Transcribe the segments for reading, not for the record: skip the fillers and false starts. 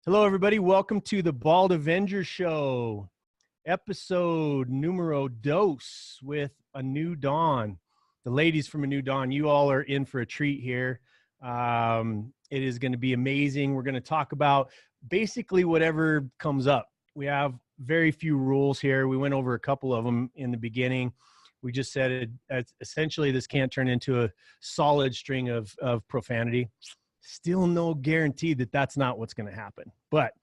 Hello, everybody. Welcome to the Bald Avenger Show, episode numero dos with A New Dawn. The ladies from A New Dawn, you all are in for a treat here. It is going to be amazing. We're going to talk about basically whatever comes up. We have very few rules here. We went over a couple of them in the beginning. We just said essentially this can't turn into a solid string of profanity. Still no guarantee that that's not what's going to happen. But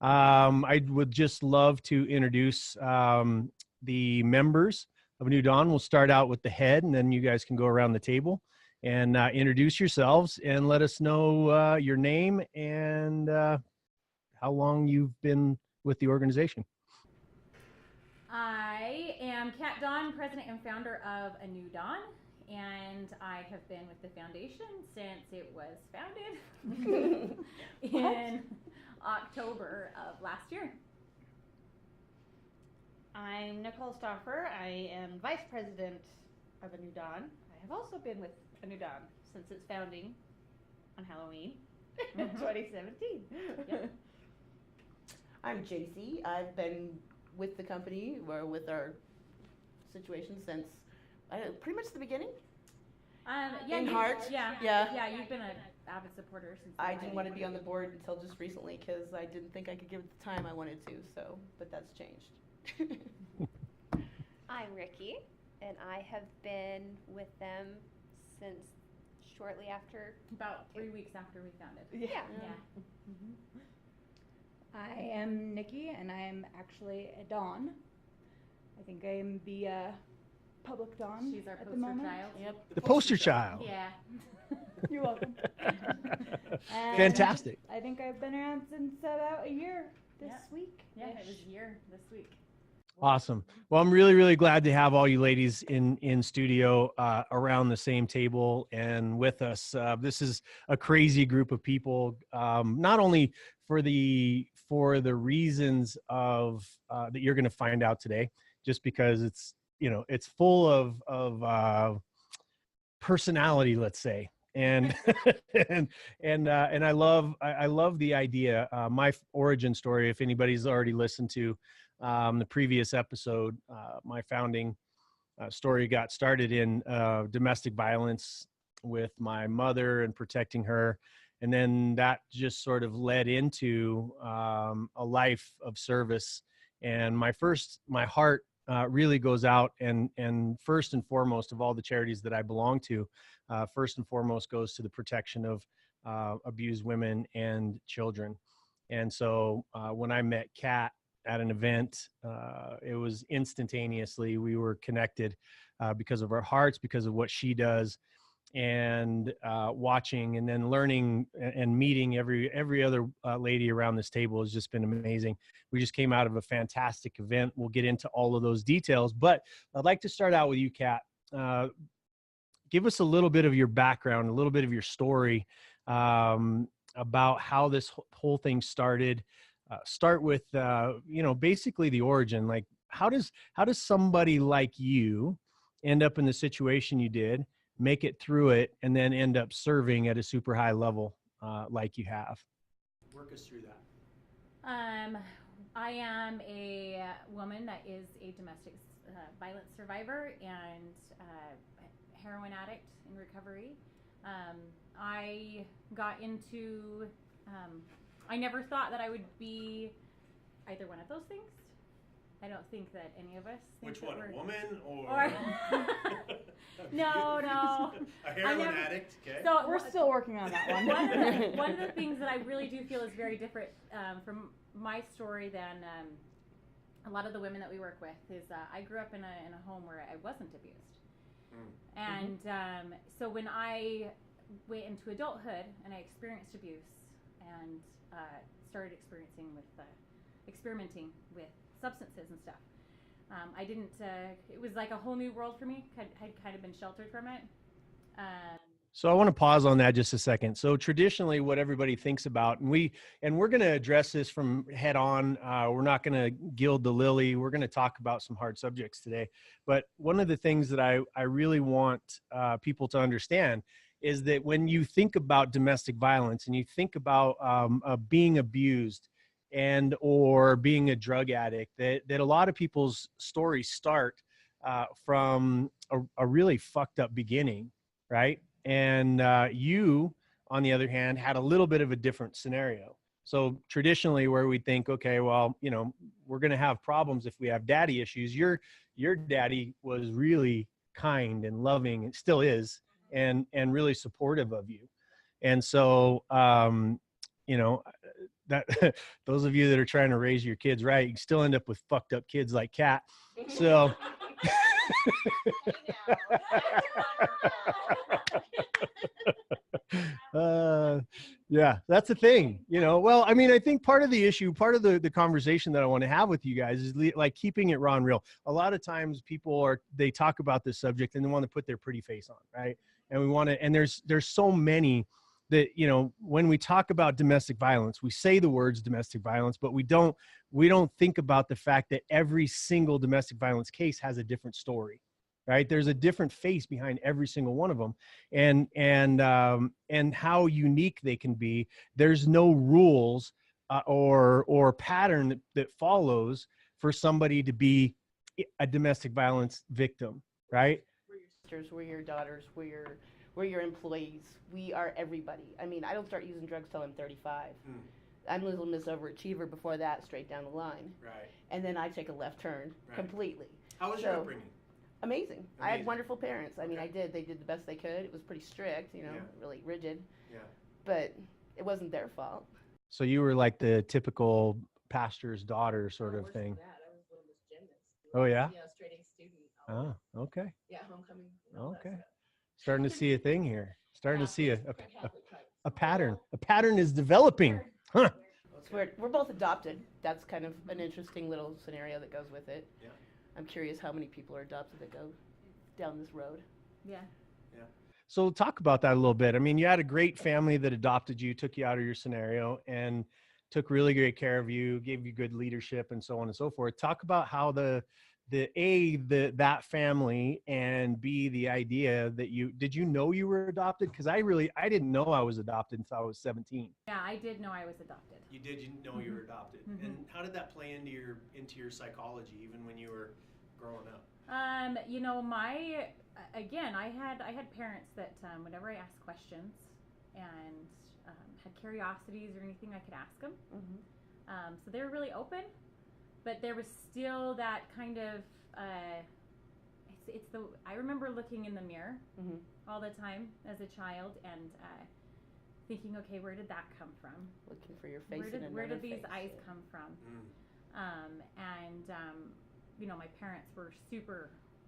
I would just love to introduce the members of A New Dawn. We'll start out with the head, and then you guys can go around the table and introduce yourselves and let us know your name and how long you've been with the organization. I am Kat Dawn, president and founder of A New Dawn. And I have been with the foundation since it was founded in October of last year. I'm Nicole Stauffer. I am vice president of A New Dawn. I have also been with A New Dawn since its founding on Halloween 2017. Yep. I'm Jaci. I've been with the company or with our situation since pretty much the beginning. In heart. Yeah. You've been an avid supporter since. I didn't want to be on the board until just recently because I didn't think I could give it the time I wanted to. So, but that's changed. I'm Rikki, and I have been with them since shortly after. About 3 weeks after we founded. Yeah. I am Nicki, and I am actually a Dawn. I think I am the public Dawn. She's our at poster the moment. child. Yep. The poster child. Yeah. You're welcome. And Fantastic. I think I've been around since about a year this week. Yeah, it was a year this week. Awesome. Well, I'm really, really glad to have all you ladies in studio around the same table and with us. This is a crazy group of people, not only for the reasons of that you're going to find out today, just because it's full of personality, let's say. And and I love the idea. My origin story, if anybody's already listened to the previous episode, my founding story got started in domestic violence with my mother and protecting her. And then that just sort of led into a life of service. And my heart really goes out and first and foremost of all the charities that I belong to, first and foremost goes to the protection of abused women and children. And so when I met Kat at an event, it was instantaneously, we were connected because of our hearts, because of what she does, and watching and then learning and meeting every other lady around this table has just been amazing. We just came out of a fantastic event. We'll get into all of those details, but I'd like to start out with you, Kat. Give us a little bit of your background, a little bit of your story about how this whole thing started. Start with basically the origin. Like how does somebody like you end up in the situation you did, make it through it, and then end up serving at a super high level like you have? Work us through that. I am a woman that is a domestic violence survivor and heroin addict in recovery. I got into, I never thought that I would be either one of those things. I don't think that any of us think. Which one, a woman or No. A heroin addict, okay. So We're still working on that one. One of the things that I really do feel is very different from my story than a lot of the women that we work with is I grew up in a home where I wasn't abused. And so when I went into adulthood and I experienced abuse and started experimenting with substances and stuff, I didn't, it was like a whole new world for me. I'd kind of been sheltered from it. So I want to pause on that just a second. So traditionally what everybody thinks about, and we're going to address this from head on. We're not going to gild the lily. We're going to talk about some hard subjects today. But one of the things that I really want people to understand is that when you think about domestic violence and you think about being abused and or being a drug addict, that a lot of people's stories start from a really fucked up beginning, right? And you, on the other hand, had a little bit of a different scenario. So traditionally, where we think, okay, well, you know, we're going to have problems if we have daddy issues. Your daddy was really kind and loving, and still is, and really supportive of you. And so, you know, that those of you that are trying to raise your kids right, you still end up with fucked up kids like Kat. So. Yeah, that's the thing, you know. Well, I mean, I think part of the issue, part of the conversation that I want to have with you guys is like keeping it raw and real. A lot of times people they talk about this subject and they want to put their pretty face on, right? And we want to, and there's so many that, you know, when we talk about domestic violence, we say the words domestic violence, but we don't think about the fact that every single domestic violence case has a different story. Right? There's a different face behind every single one of them, and how unique they can be. There's no rules or pattern that follows for somebody to be a domestic violence victim, right? We're your sisters, we're your daughters, we're your employees. We are everybody. I mean, I don't start using drugs till I'm 35. I'm a little Miss Overachiever before that, straight down the line. Right. And then I take a left turn completely. How was your upbringing? Amazing. I had wonderful parents. I mean, they did the best they could. It was pretty strict, you know, really rigid. Yeah. But it wasn't their fault. So you were like the typical pastor's daughter sort of thing. I was one of those gymnasts. Oh, yeah? Yeah, straight A student. Oh, okay. Yeah, homecoming. Okay. Starting to see a thing here. Starting to see a pattern. A pattern is developing. Huh. We're both adopted. That's kind of an interesting little scenario that goes with it. Yeah. I'm curious how many people are adopted that go down this road. Yeah. Yeah. So talk about that a little bit. I mean, you had a great family that adopted you, took you out of your scenario, and took really great care of you, gave you good leadership, and so on and so forth. Talk about how that family, and B, the idea that did you know you were adopted? Because I didn't know I was adopted until I was 17. Yeah, I did know I was adopted. You know you were adopted. Mm-hmm. And how did that play into your psychology, even when you were growing up? You know, I had parents that whenever I asked questions and had curiosities or anything, I could ask them. Mm-hmm. So they were really open, but there was still that kind of I remember looking in the mirror all the time as a child and thinking, okay, where did that come from? Looking for your face. Where did these eyes come from? You know, my parents were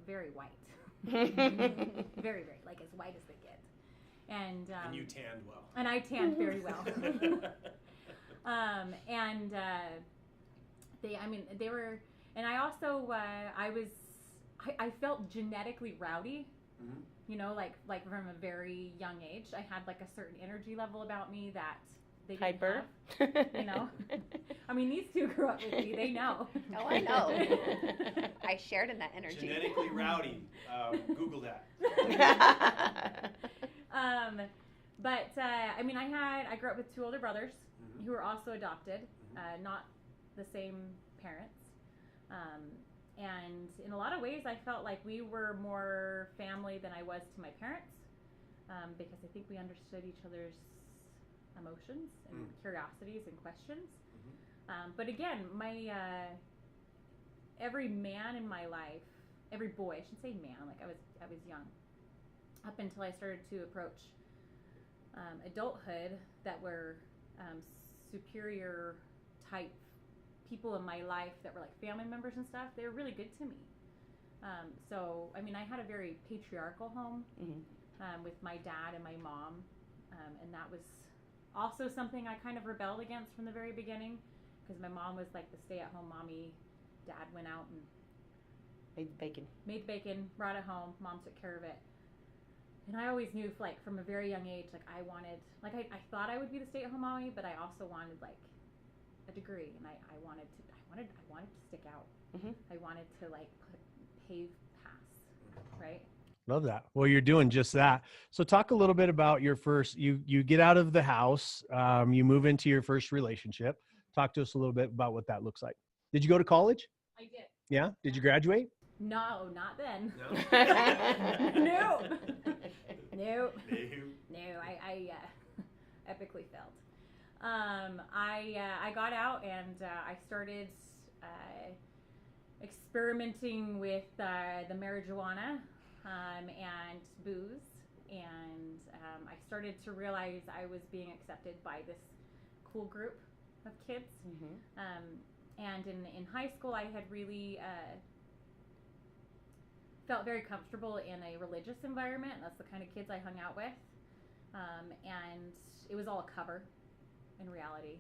very white, very, very, like as white as they get. And you tanned well. And I tanned very well. They were, and I also, I felt genetically rowdy. Mm-hmm. You know, like from a very young age, I had like a certain energy level about me that they didn't have, you know. I mean, these two grew up with me; they know. Oh, I know. I shared in that energy. Genetically rowdy. Google that. I mean, I grew up with two older brothers who were also adopted, not the same parents. And in a lot of ways, I felt like we were more family than I was to my parents, because I think we understood each other's emotions and curiosities and questions. But again, every man in my life, every boy, I shouldn't say man, like I was young, up until I started to approach adulthood, that were superior type people in my life that were like family members and stuff. They were really good to me. So I mean, I had a very patriarchal home with my dad and my mom, and that was also something I kind of rebelled against from the very beginning, because my mom was like the stay-at-home mommy. Dad went out and made bacon, brought it home. Mom took care of it. And I always knew, like, from a very young age, like, I wanted, like, I thought I would be the stay-at-home mommy, but I also wanted, like, a degree, and I wanted to stick out. I wanted to, like, pave paths, right? Love that. Well, you're doing just that. So talk a little bit about your first, you get out of the house, you move into your first relationship. Talk to us a little bit about what that looks like. Did you go to college? I did. Yeah. Did you graduate? No, not then. No. No. I epically failed. I got out and I started experimenting with the marijuana and booze, and I started to realize I was being accepted by this cool group of kids. And in high school, I had really felt very comfortable in a religious environment. That's the kind of kids I hung out with, and it was all a cover. In reality,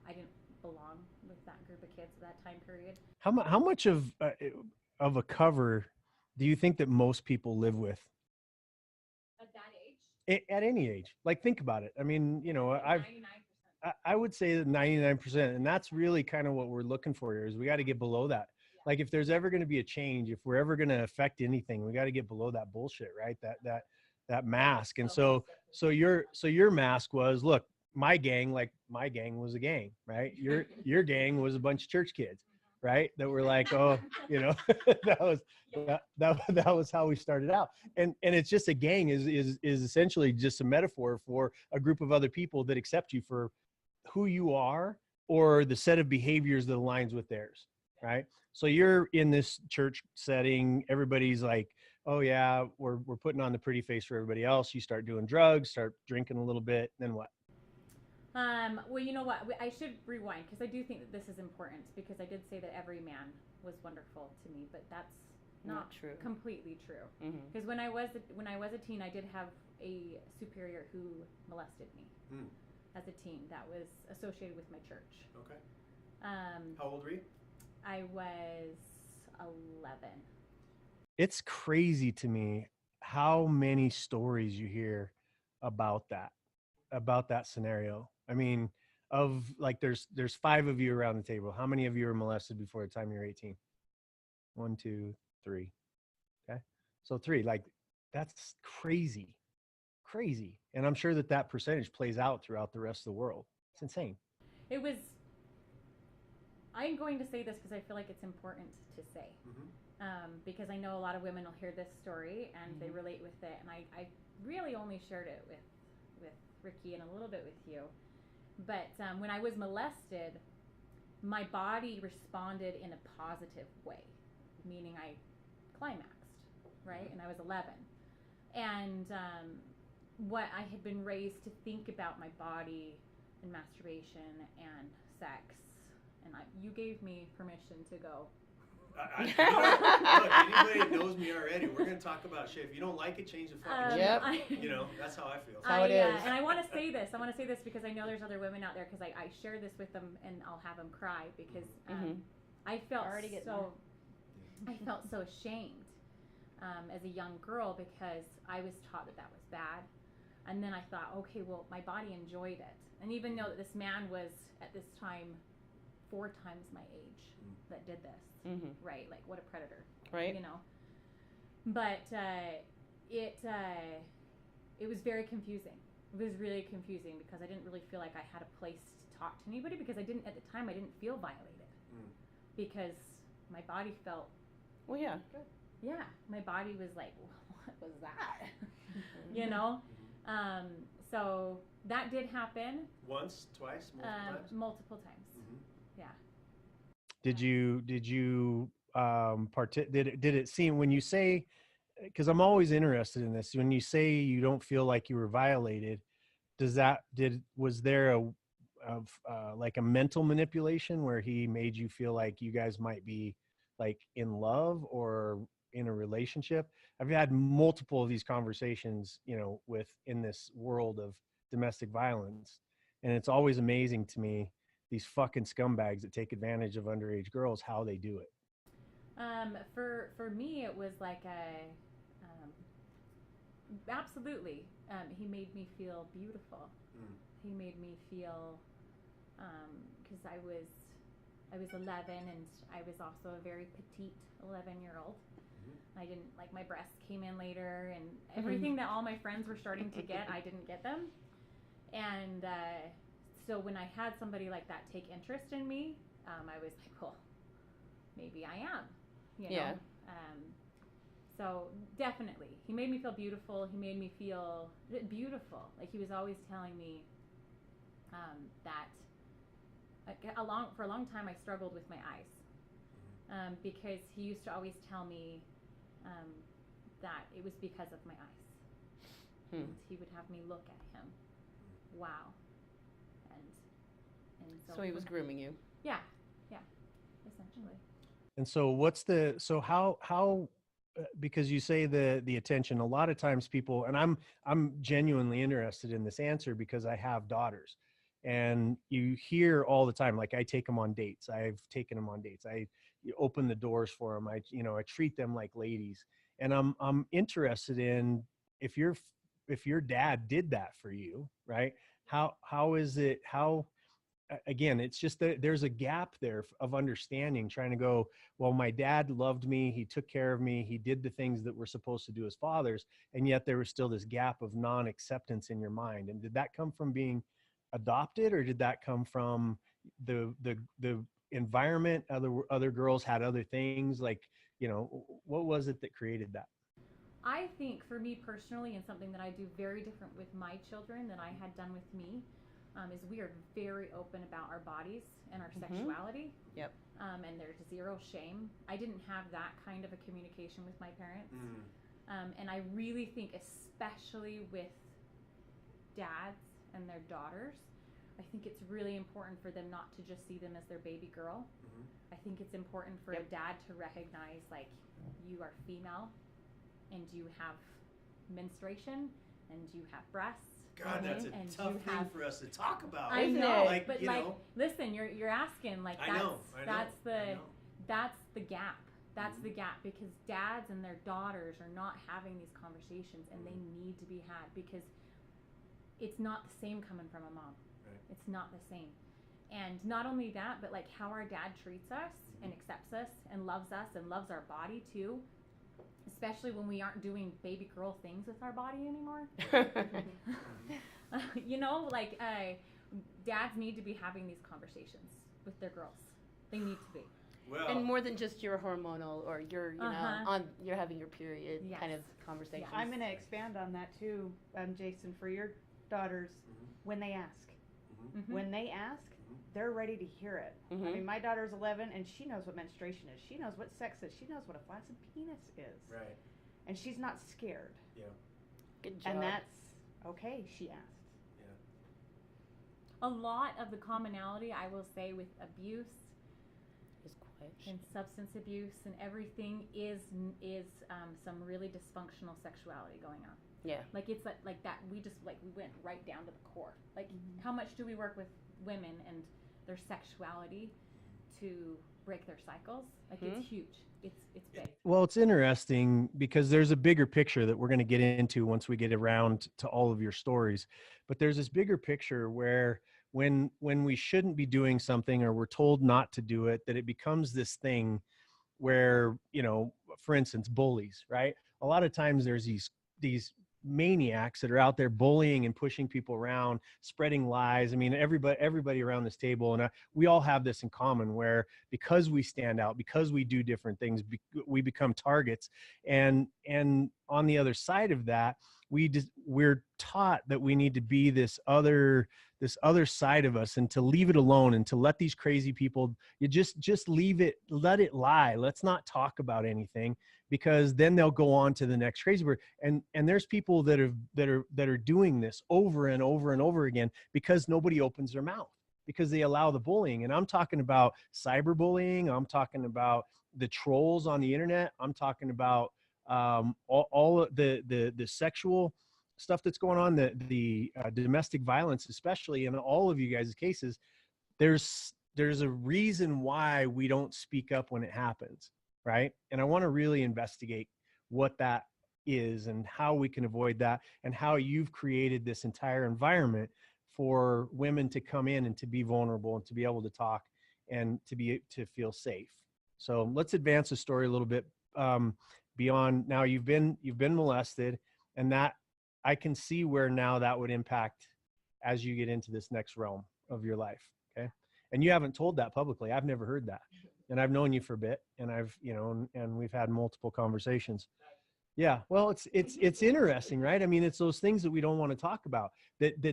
I didn't belong with that group of kids at that time period. How much of a cover do you think that most people live with? At that age? At any age. Like, think about it. I mean, you know, 99%. I would say that 99%, and that's really kind of what we're looking for here, is we got to get below that. Like, if there's ever going to be a change, if we're ever going to affect anything, we got to get below that bullshit, right? That mask. And so your mask was, look, my gang was a gang, right? Your gang was a bunch of church kids, right? That were like, oh, you know, that was how we started out. And it's just, a gang is essentially just a metaphor for a group of other people that accept you for who you are, or the set of behaviors that aligns with theirs, right? So you're in this church setting, everybody's like, oh yeah, we're putting on the pretty face for everybody else. You start doing drugs, start drinking a little bit, then what? Well, you know what? I should rewind, because I do think that this is important, because I did say that every man was wonderful to me, but that's not true. Completely true. Because when I was a teen, I did have a superior who molested me as a teen. That was associated with my church. Okay. How old were you? I was 11. It's crazy to me how many stories you hear about that scenario. I mean, of like, there's 5 of you around the table. How many of you were molested before the time you're 18? 1, 2, 3. Okay. So 3, like, that's crazy. And I'm sure that percentage plays out throughout the rest of the world. It's insane. It was, I'm going to say this because I feel like it's important to say. Because I know a lot of women will hear this story and they relate with it. And I really only shared it with Rikki and a little bit with you. But when I was molested, my body responded in a positive way, meaning I climaxed, right? And I was 11. And what I had been raised to think about my body and masturbation and sex, and you gave me permission to go. Look, anybody that knows me already, we're going to talk about shit. If you don't like it, change the fucking shit. You know, that's how I feel. That's how it is. And I want to say this. Because I know there's other women out there, because I share this with them and I'll have them cry, because I felt so ashamed as a young girl, because I was taught that was bad. And then I thought, okay, well, my body enjoyed it. And even though this man was at this time 4 times my age that did this, right? Like, what a predator, right? You know. But it was very confusing. It was really confusing, because I didn't really feel like I had a place to talk to anybody, because at the time I didn't feel violated, because my body felt. Well, yeah. Good. Yeah, my body was like, what was that? You know. So that did happen. Once, twice, multiple times. Yeah. Did you did it seem, when you say, because I'm always interested in this, when you say you don't feel like you were violated, was there a like a mental manipulation where he made you feel like you guys might be like in love or in a relationship? I've had multiple of these conversations, you know, in this world of domestic violence, and it's always amazing to me, these fucking scumbags that take advantage of underage girls, how they do it. For me, it was like absolutely. He made me feel beautiful. He made me feel, because I was 11, and I was also a very petite 11-year-old. I didn't, like, my breasts came in later, and everything that all my friends were starting to get, I didn't get them. And so when I had somebody like that take interest in me, I was like, well, maybe I am, you know? Yeah. So definitely, he made me feel beautiful. He made me feel beautiful. Like, he was always telling me that for a long time I struggled with my eyes, because he used to always tell me that it was because of my eyes. And he would have me look at him. Wow. And So he was grooming you. Yeah, essentially. And so how because you say the attention, a lot of times people, and I'm genuinely interested in this answer because I have daughters, and you hear all the time, like, I take them on dates. I've taken them on dates. You open the doors for them. I treat them like ladies. And I'm interested in if your dad did that for you, right? How is it, again, it's just that there's a gap there of understanding, trying to go, well, my dad loved me. He took care of me. He did the things that we're supposed to do as fathers. And yet there was still this gap of non-acceptance in your mind. And did that come from being adopted, or did that come from the environment? Other girls had other things, like, what was it that created that? I think for me personally, and something that I do very different with my children than I had done with me, is we are very open about our bodies and our sexuality. Yep. And there's zero shame. I didn't have that kind of a communication with my parents. And I really think, especially with dads and their daughters, I think it's really important for them not to just see them as their baby girl. I think it's important for a dad to recognize, like, you are female, and you have menstruation, and you have breasts. God, that's a tough thing for us to talk about. I Isn't know, it? but listen, you're asking, like, I know. that's the gap. That's the gap, because dads and their daughters are not having these conversations, and they need to be had, because it's not the same coming from a mom. Right. It's not the same. And not only that, but like how our dad treats us and accepts us and loves our body too. Especially when we aren't doing baby girl things with our body anymore. Dads need to be having these conversations with their girls. They need to be. Well, And more than just your hormonal or your, you're having your period kind of conversation. I'm going to expand on that too, Jason, for your daughters, when they ask. When they ask, they're ready to hear it. I mean, my daughter's 11, and she knows what menstruation is. She knows what sex is. She knows what a flaccid penis is. Right. And she's not scared. Yeah. Good job. And that's okay, she asked. A lot of the commonality, I will say, with abuse Is quiet. and substance abuse and everything is some really dysfunctional sexuality going on. Yeah. Like, it's like that. We went right down to the core. Like, how much do we work with women and their sexuality to break their cycles? Like, it's huge. It's big. Well, it's interesting because there's a bigger picture that we're going to get into once we get around to all of your stories. But there's this bigger picture where when we shouldn't be doing something, or we're told not to do it, that it becomes this thing where, for instance, bullies, right? A lot of times there's these maniacs that are out there bullying and pushing people around, spreading lies. I mean, everybody around this table, and we all have this in common, where because we stand out, because we do different things, we become targets. And on the other side of that, we're taught that we need to be this other side of us, and to leave it alone, and to let these crazy people, you just leave it, let it lie. Let's not talk about anything, because then they'll go on to the next crazy word. And there's people that are doing this over and over and over again because nobody opens their mouth, because they allow the bullying. And I'm talking about cyberbullying. I'm talking about the trolls on the internet. I'm talking about all the sexual stuff that's going on, the domestic violence, especially in all of you guys' cases. There's a reason why we don't speak up when it happens, right? And I want to really investigate what that is and how we can avoid that, and how you've created this entire environment for women to come in and to be vulnerable and to be able to talk and to feel safe. So let's advance the story a little bit. beyond now you've been molested, and that I can see where now that would impact as you get into this next realm of your life. Okay. And you haven't told that publicly. I've never heard that. And I've known you for a bit, and I've, and we've had multiple conversations. Yeah. Well, it's interesting, right? I mean, it's those things that we don't want to talk about,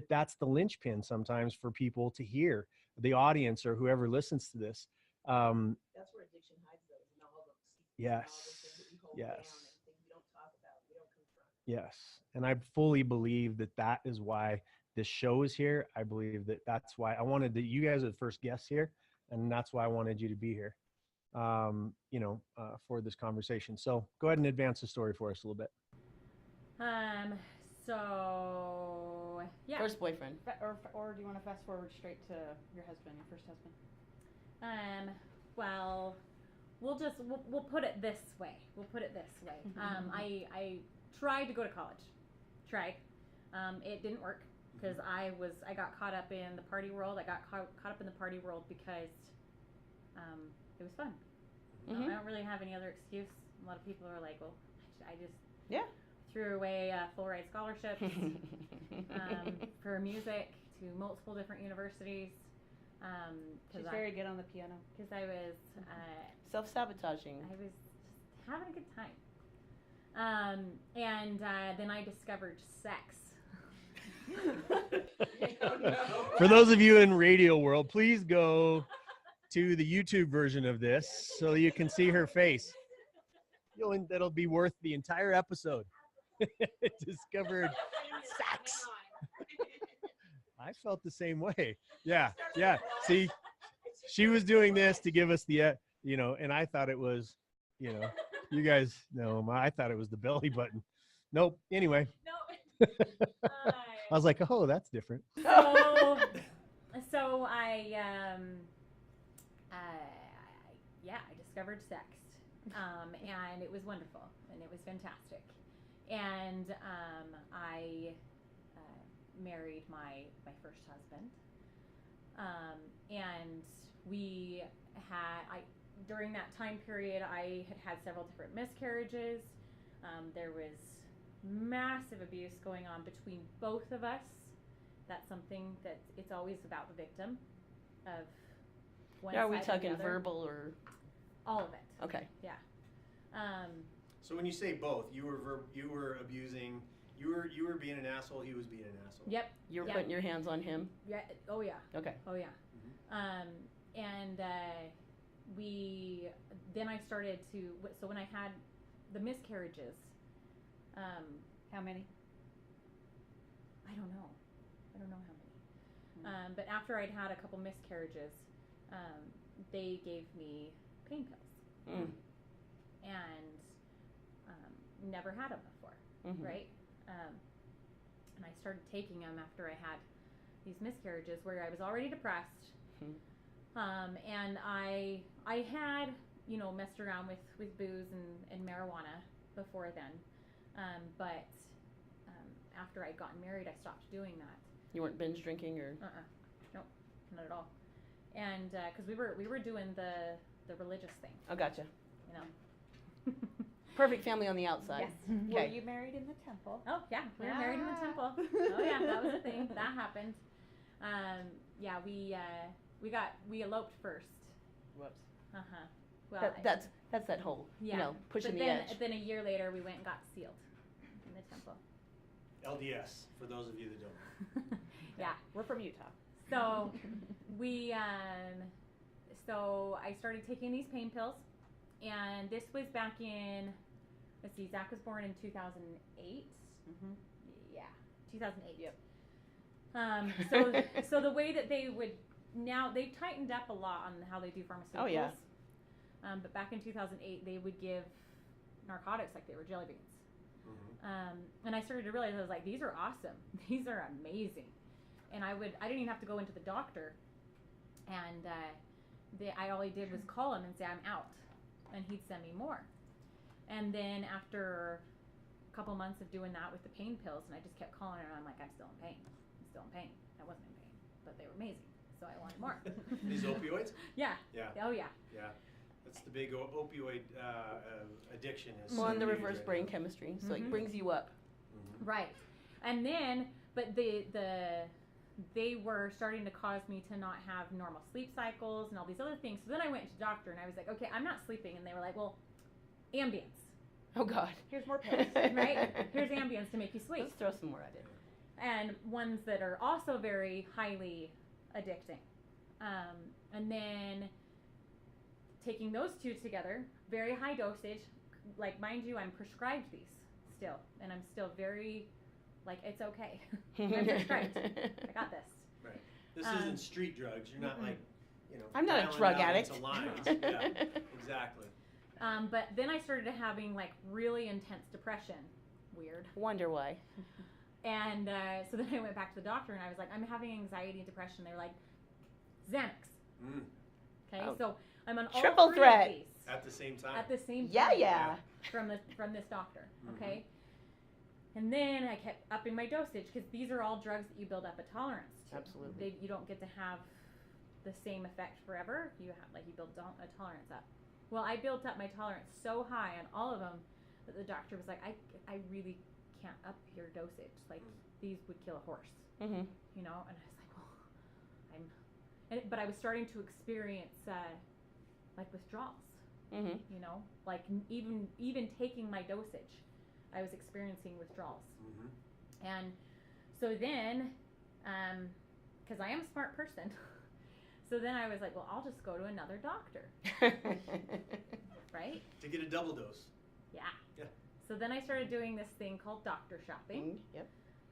that's the linchpin sometimes for people to hear, the audience or whoever listens to this. That's where addiction hides those and all those secrets and all Yes. those things that we hold Yes. down and things we don't talk about, we don't confront. Yes. And I fully believe that is why this show is here. I believe that's why I wanted you guys are the first guests here, and that's why I wanted you to be here, for this conversation. So go ahead and advance the story for us a little bit. So yeah. First boyfriend. Or do you want to fast forward straight to your husband, your first husband? Well, we'll put it this way. I tried to go to college. It didn't work because I got caught up in the party world. I got caught up in the party world because it was fun. Mm-hmm. I don't really have any other excuse. A lot of people are like, well, I just threw away full ride scholarships for music to multiple different universities. She's very good on the piano. Because I was Self-sabotaging. I was just having a good time. And then I discovered sex. For those of you in radio world, please go to the YouTube version of this so you can see her face. That'll be worth the entire episode. Discovered sex. I felt the same way. Yeah. See, she was doing this to give us the, and I thought it was, you guys know, I thought it was the belly button. Nope. Anyway. No. I was like, oh, that's different. So I discovered sex, and it was wonderful, and it was fantastic, and I married my first husband, and we had during that time period I had several different miscarriages. There was massive abuse going on between both of us. That's something that it's always about the victim of one Are we side or talking the other. verbal or All of it? okay? Yeah. So when you say both, you were abusing, you were being an asshole, he was being an asshole. Yep. You were putting your hands on him? Yeah. Oh yeah. Okay. Oh yeah. Mm-hmm. And then I started to, so when I had the miscarriages, How many? I don't know how many. But after I'd had a couple miscarriages, they gave me pain pills. And never had them before, right? And I started taking them after I had these miscarriages where I was already depressed. And I had, messed around with booze and marijuana before then. But after I'd gotten married, I stopped doing that. You weren't binge drinking or? Nope, not at all. And because we were doing the religious thing. Oh, gotcha. Perfect family on the outside. Yes. Okay. Were you married in the temple? Oh yeah, we were married in the temple. Oh yeah, that was a thing. That happened. Yeah, we eloped first. Whoops. Well, That's that whole, pushing but the edge. Then a year later, we went and got sealed in the temple. LDS, for those of you that don't know. Yeah. We're from Utah. So so I started taking these pain pills, and this was back in, let's see, Zach was born in 2008. Yeah, 2008. Yep. So the way that they would now, they've tightened up a lot on how they do pharmaceuticals. Oh yeah. But back in 2008, they would give narcotics like they were jelly beans. And I started to realize, I was like, these are awesome. These are amazing. And I didn't even have to go into the doctor. And all I did was call him and say, I'm out. And he'd send me more. And then after a couple months of doing that with the pain pills, and I just kept calling her, and I'm like, I'm still in pain. I wasn't in pain, but they were amazing. So I wanted more. These opioids? Yeah. Yeah. Oh, yeah. Yeah. That's the big opioid addiction. Is Well, and the huge reverse right brain now. chemistry, so it brings you up. Right. And then, but they were starting to cause me to not have normal sleep cycles and all these other things. So then I went to the doctor and I was like, okay, I'm not sleeping. And they were like, well, Ambience. Oh God. Here's more pills. Right? Here's Ambience to make you sleep. Let's throw some more at it. And ones that are also very highly addicting. And then taking those two together, very high dosage. Like, mind you, I'm prescribed these still. And I'm still very, like, it's okay. I'm prescribed. I got this. Right. This isn't street drugs. You're not like, you know. I'm not a dialing drug out addict. into lines. Yeah, exactly. But then I started having like really intense depression. Weird. Wonder why. And so then I went back to the doctor and I was like, I'm having anxiety and depression. They were like, Xanax. Okay, Oh. so I'm on all Triple three threat. of these At the same time. at the same time. Yeah. From this doctor. Okay. And then I kept upping my dosage because these are all drugs that you build up a tolerance to. Absolutely. You don't get to have the same effect forever. You have you build a tolerance up. Well, I built up my tolerance so high on all of them that the doctor was like, I really can't up your dosage. Like these would kill a horse. Mm-hmm. You know, and I was like, well, but I was starting to experience like withdrawals. Mm-hmm. You know, like even taking my dosage, I was experiencing withdrawals. And so then, because I am a smart person, so then I was like, well, I'll just go to another doctor, right? To get a double dose. Yeah. Yeah. So then I started doing this thing called doctor shopping. Yep.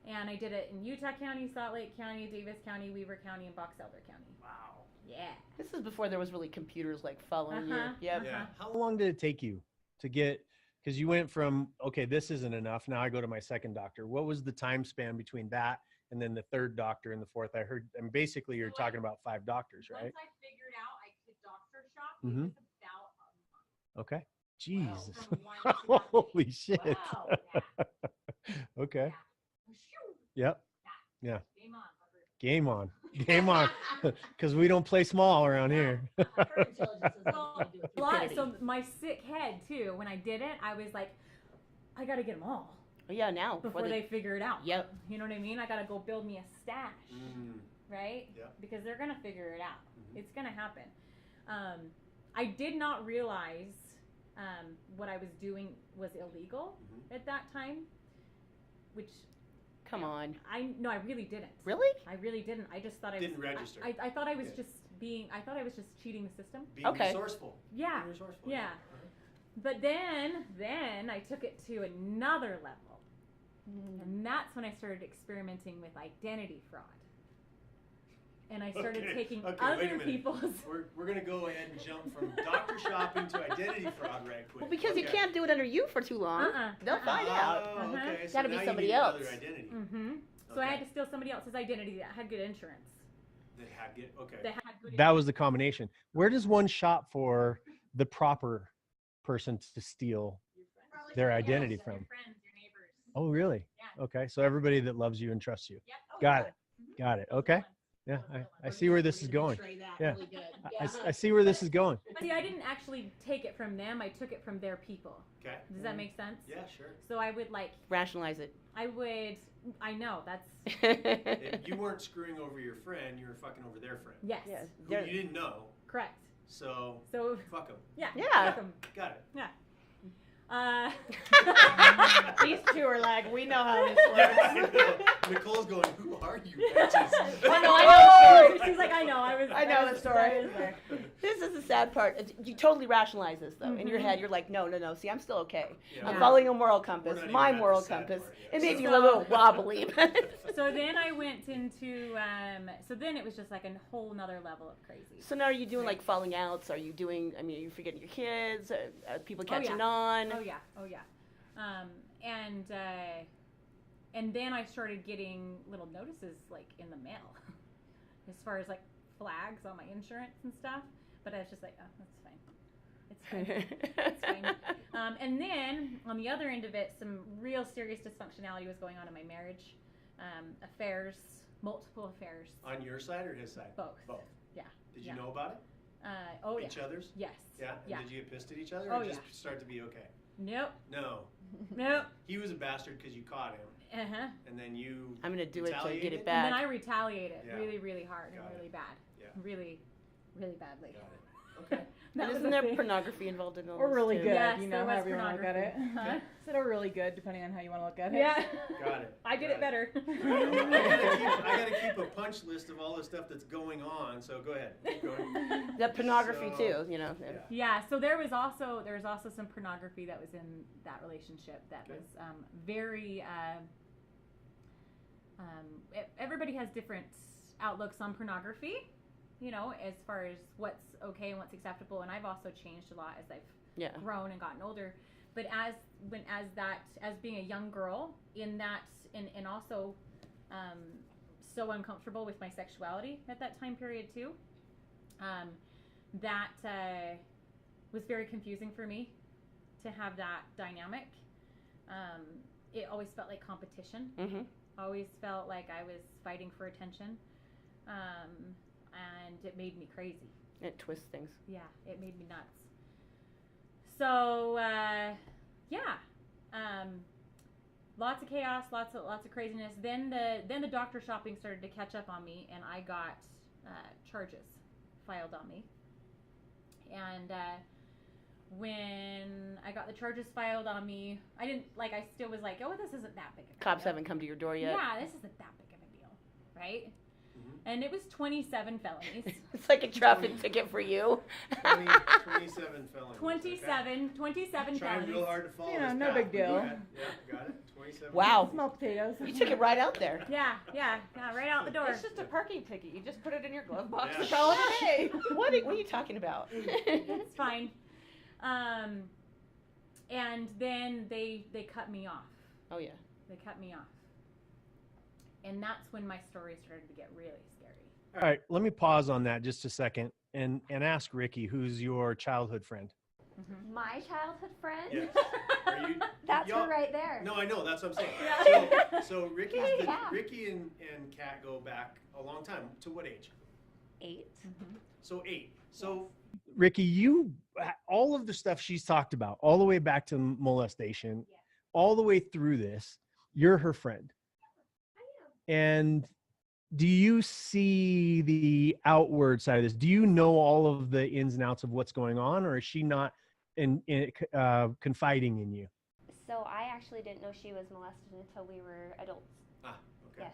And I did it in Utah County, Salt Lake County, Davis County, Weaver County, and Box Elder County. Wow. Yeah. This is before there was really computers like following you. Uh-huh. Yep. Yeah. How long did it take you to get, because you went from, okay, this isn't enough, now I go to my second doctor. What was the time span between that and then the third doctor and the fourth? I heard, and basically you're talking about 5 doctors, right? Once I figured out I could doctor shop, Mhm. it was about a month. Okay. Jesus. From one to one. Holy shit. Wow. Yeah. Okay. Yeah. Yep. Yeah. Game on, Hubbard. Game on. Game on. Because we don't play small around here. Her intelligence is nothing to do with A lot, Stupidity. so my sick head too, when I did it, I was like, I gotta get them all Oh, yeah, now. before they figure it out. Yep. You know what I mean? I gotta go build me a stash, right? Yeah. Because they're gonna figure it out. Mhm. It's gonna happen. I did not realize what I was doing was illegal at that time, which Come on. I really didn't. Really? I really didn't. I just thought I Didn't was, register. I thought I was Yeah. I thought I was just cheating the system. Being Okay. resourceful. Yeah. Being resourceful. Yeah. But then I took it to another level. And that's when I started experimenting with identity fraud. And I started Okay, taking okay, wait a other minute. people's. We're going to go ahead and jump from doctor shopping to identity fraud right quick. Well, because you Okay. can't do it under you for too long. They'll find out. Oh, okay. So Gotta be now you somebody need else. another identity. Mm-hmm. So I Okay. had to steal somebody else's identity that had good insurance. That had get okay. That had good That was the combination. Where does one shop for the proper person to steal Probably their somebody identity else, your from? friends, your neighbors. Oh, really? Yeah. Okay. So everybody that loves you and trusts you. Yep. Got it. Got it. Okay. Yeah. I see where this is going. Yeah. Really good. I see where this is going. But see, I didn't actually take it from them. I took it from their people. Okay. Does that make sense? Yeah, sure. So I would Rationalize it. I know, that's, If you weren't screwing over your friend, you were fucking over their friend. yes, Yes. Who you didn't know. correct. So So, fuck them. yeah. Yeah. fuck 'em. Got it. Yeah. These two are like, we know how this Yeah, works. Nicole's going, who are you bitches? I know the story. She's like, I know, I know the story. This is the sad part. You totally rationalize this, though. In your head, you're like, no. See, I'm still okay. Yeah. I'm Yeah. following a moral We're compass. not even My at the moral sad compass. part It yet. may be a So- little wobbly, but So then I went into, so then it was just like a whole nother level of crazy. So now are you doing like falling outs? Are you doing, are you forgetting your kids? Are people catching on? Oh yeah. And then I started getting little notices like in the mail, as far as like flags on my insurance and stuff. But I was just like, oh, that's fine. It's fine. It's fine. And then on the other end of it, some real serious dysfunctionality was going on in my marriage. Affairs, multiple affairs. On your side or his side? Both. Both. Yeah. Did you Yeah. know about it? Oh yeah. Each other's? Yes. Yeah? And Yeah. did you get pissed at each other Oh, or just yeah. start to be okay? Nope. No. Nope. He was a bastard because you caught him, Uh-huh. and then you I'm gonna do it to get retaliated? it back. And then I retaliated Yeah. really, really hard Got and it. really bad. Yeah. Really, really badly. Got it. Okay. That And was isn't the there thing. pornography involved in all Or this really too? good, Yes, you there know, was however you want to look at it. pornography. Huh? Said or really good, depending on how you want to look at it. Yeah. Got it. I did Got it better. I gotta keep a punch list of all the stuff that's going on. So go ahead. Keep going. That pornography So- too, you know. Yeah. Yeah, so there was also some pornography that was in that relationship that Okay. was very. Everybody has different outlooks on pornography, you know, as far as what's okay and what's acceptable. And I've also changed a lot as I've Yeah. grown and gotten older. But as being a young girl in that, and also so uncomfortable with my sexuality at that time period too, that was very confusing for me to have that dynamic. It always felt like competition. Mm-hmm. Always felt like I was fighting for attention, and it made me crazy. It twists things. Yeah, it made me nuts. So lots of chaos, lots of craziness. Then the doctor shopping started to catch up on me, and I got charges filed on me. And when I got the charges filed on me, I still was like, oh, this isn't that big of a Cops deal. haven't come to your door yet. Yeah, this isn't that big of a deal, right? Mhm. And it was 27 felonies. It's like a traffic ticket for you. 27 felonies. 27 Trying felonies. real hard to follow You know, this no path, big but deal. go ahead. Yeah, got it. 27. Wow. Small potatoes. You took it right out there. Yeah, right out the door. It's just a parking ticket. You just put it in your glove box Yeah. and call it a day. What are you talking about? It's fine. And then they cut me off. Oh yeah. They cut me off. And that's when my story started to get really scary. All right, let me pause on that just a second and ask Rikki, who's your childhood friend? My childhood friend? Yes. Are you? That's y'all- her right there. No, I know. That's what I'm saying. Yeah. So Rikki Yeah. Rikki and Kat go back a long time. To what age? 8. So 8. So Rikki, you all of the stuff she's talked about, all the way back to molestation, all the way through this, you're her friend. And do you see the outward side of this? Do you know all of the ins and outs of what's going on, or is she not confiding in you? So I actually didn't know she was molested until we were adults. Ah, okay.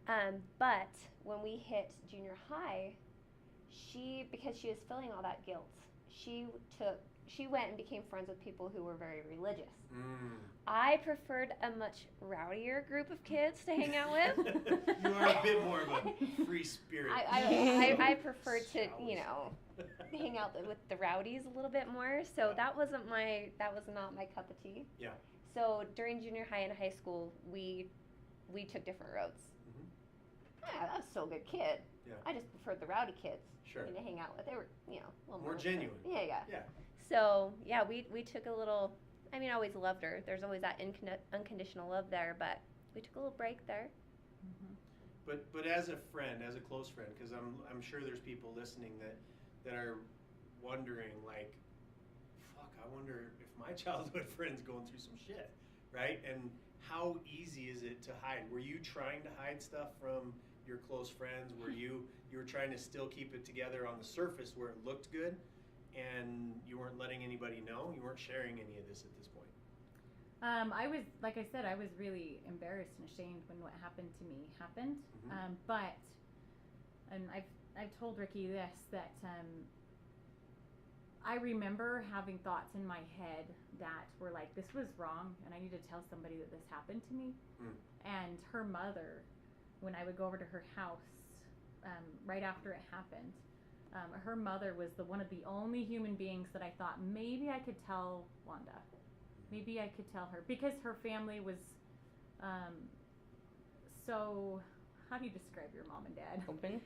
Yes. But when we hit junior high, because she was feeling all that guilt, she went and became friends with people who were very religious. I preferred a much rowdier group of kids to hang out with. You are a bit more of a free spirit. I preferred to, hang out with the rowdies a little bit more. So that was not my cup of tea. Yeah. So during junior high and high school, we took different roads. I was still a good kid. Yeah. I just preferred the rowdy kids Sure. to hang out with. They were, a little More genuine. Yeah. Yeah. So we took a little. I mean, I always loved her. There's always that unconditional love there, but we took a little break there. But as a friend, as a close friend, because I'm sure there's people listening that are wondering, like, fuck, I wonder if my childhood friend's going through some shit, right? And how easy is it to hide? Were you trying to hide stuff from your close friends? Were you were trying to still keep it together on the surface where it looked good, and you weren't letting anybody know? You weren't sharing any of this at this point? I was, like I said, I was really embarrassed and ashamed when what happened to me happened. But I've told Rikki this, that I remember having thoughts in my head that were like, this was wrong, and I need to tell somebody that this happened to me. And her mother, when I would go over to her house right after it happened, her mother was one of the only human beings that I thought maybe I could tell Wanda. Maybe I could tell her, because her family was so, how do you describe your mom and dad? Open.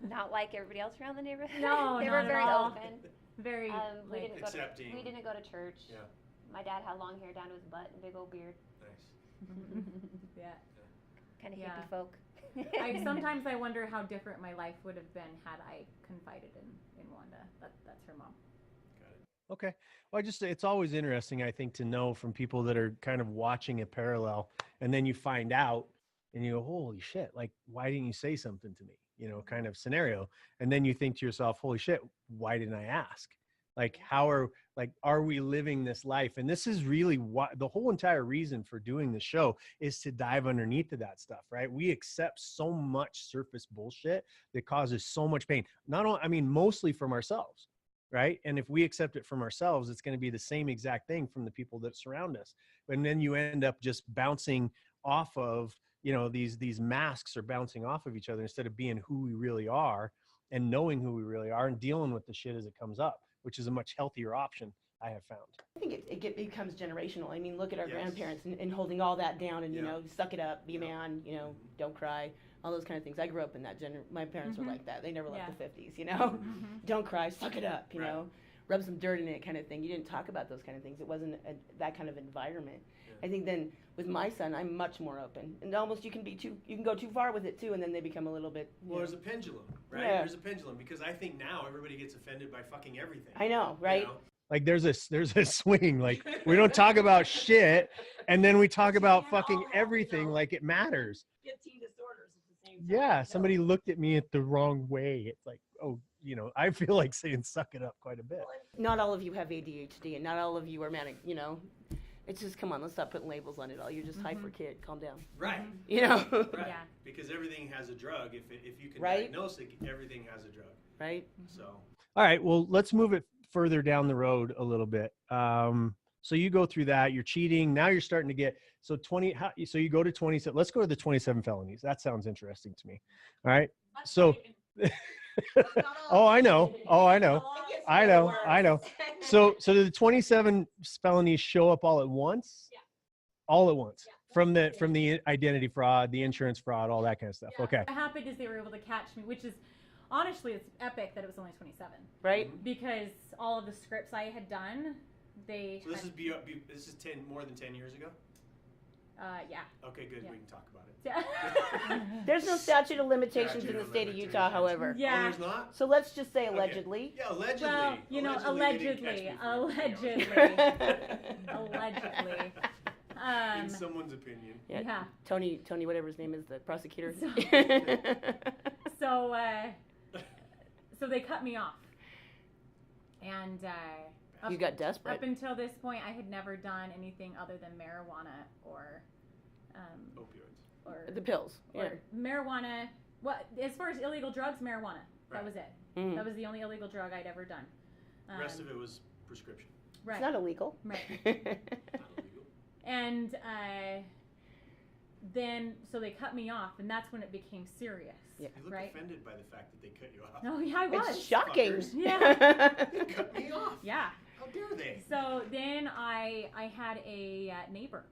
Not like everybody else around the neighborhood. No, they not were at very all. open. Very we didn't accepting. We didn't go to church. Yeah. My dad had long hair down to his butt and a big old beard. Nice. yeah. Kind of Yeah. hippie folk. Sometimes I wonder how different my life would have been had I confided in Wanda. That's her mom. Okay. Well, it's always interesting, I think, to know from people that are kind of watching a parallel, and then you find out and you go, holy shit, like, why didn't you say something to me? Kind of scenario. And then you think to yourself, holy shit, why didn't I ask? Like, are we living this life? And this is really what the whole entire reason for doing the show is, to dive underneath of that stuff, right? We accept so much surface bullshit that causes so much pain. Mostly from ourselves. Right. And if we accept it from ourselves, it's going to be the same exact thing from the people that surround us. And then you end up just bouncing off of, these masks are bouncing off of each other instead of being who we really are and knowing who we really are and dealing with the shit as it comes up, which is a much healthier option, I have found. I think it becomes generational. I mean, look at our grandparents and holding all that down and, suck it up, be a man, don't cry. All those kind of things. I grew up in that my parents were like that. They never left the 50s, Don't cry, suck it up, you know, rub some dirt in it kind of thing. You didn't talk about those kind of things. It wasn't that kind of environment. Yeah. I think then with my son, I'm much more open. And almost you can go too far with it too, and then they become a little bit. There's a pendulum, right? Yeah. There's a pendulum, because I think now everybody gets offended by fucking everything. I know, right? Like there's a swing, like we don't talk about shit, and then we talk about fucking everything like it matters. 15 disorders. Yeah, somebody looked at me at the wrong way. It's like, oh, I feel like saying suck it up quite a bit. Not all of you have ADHD, and not all of you are manic, It's just, come on, let's stop putting labels on it all. You're just hyper kid, calm down. Right. Right. Yeah. Because everything has a drug. If you can diagnose it, everything has a drug. Right. So. All right, well, let's move it further down the road a little bit. So you go through that, you're cheating. Now you're starting to get, so you go to 27. Let's go to the 27 felonies. That sounds interesting to me. All right. So, I know. So do the 27 felonies show up all at once? Yeah. All at once. Yeah. From the identity fraud, the insurance fraud, all that kind of stuff. Yeah. Okay. What happened is they were able to catch me, which is, honestly, it's epic that it was only 27. Right. Because all of the scripts I had done, So this is more than 10 years ago? Yeah. Okay, good. Yeah. We can talk about it. Yeah. There's no statute of limitations in the state of Utah, however. Yeah. Oh, there's not? So let's just say allegedly. Okay. Yeah, allegedly. Well, allegedly. In someone's opinion. Yeah. Tony, whatever his name is, the prosecutor. So they cut me off. And you got desperate. Up until this point, I had never done anything other than marijuana or opioids. Or the pills. Or marijuana. As far as illegal drugs, marijuana. Right. That was it. Mm-hmm. That was the only illegal drug I'd ever done. The rest of it was prescription. Right. It's not illegal. Right. Not illegal. And then, so they cut me off, and that's when it became serious. Yeah. You look offended by the fact that they cut you off. Oh, yeah, I was. It's shocking. Fuckers. Yeah. They cut me off. Yeah. How dare they? So then I had a neighbor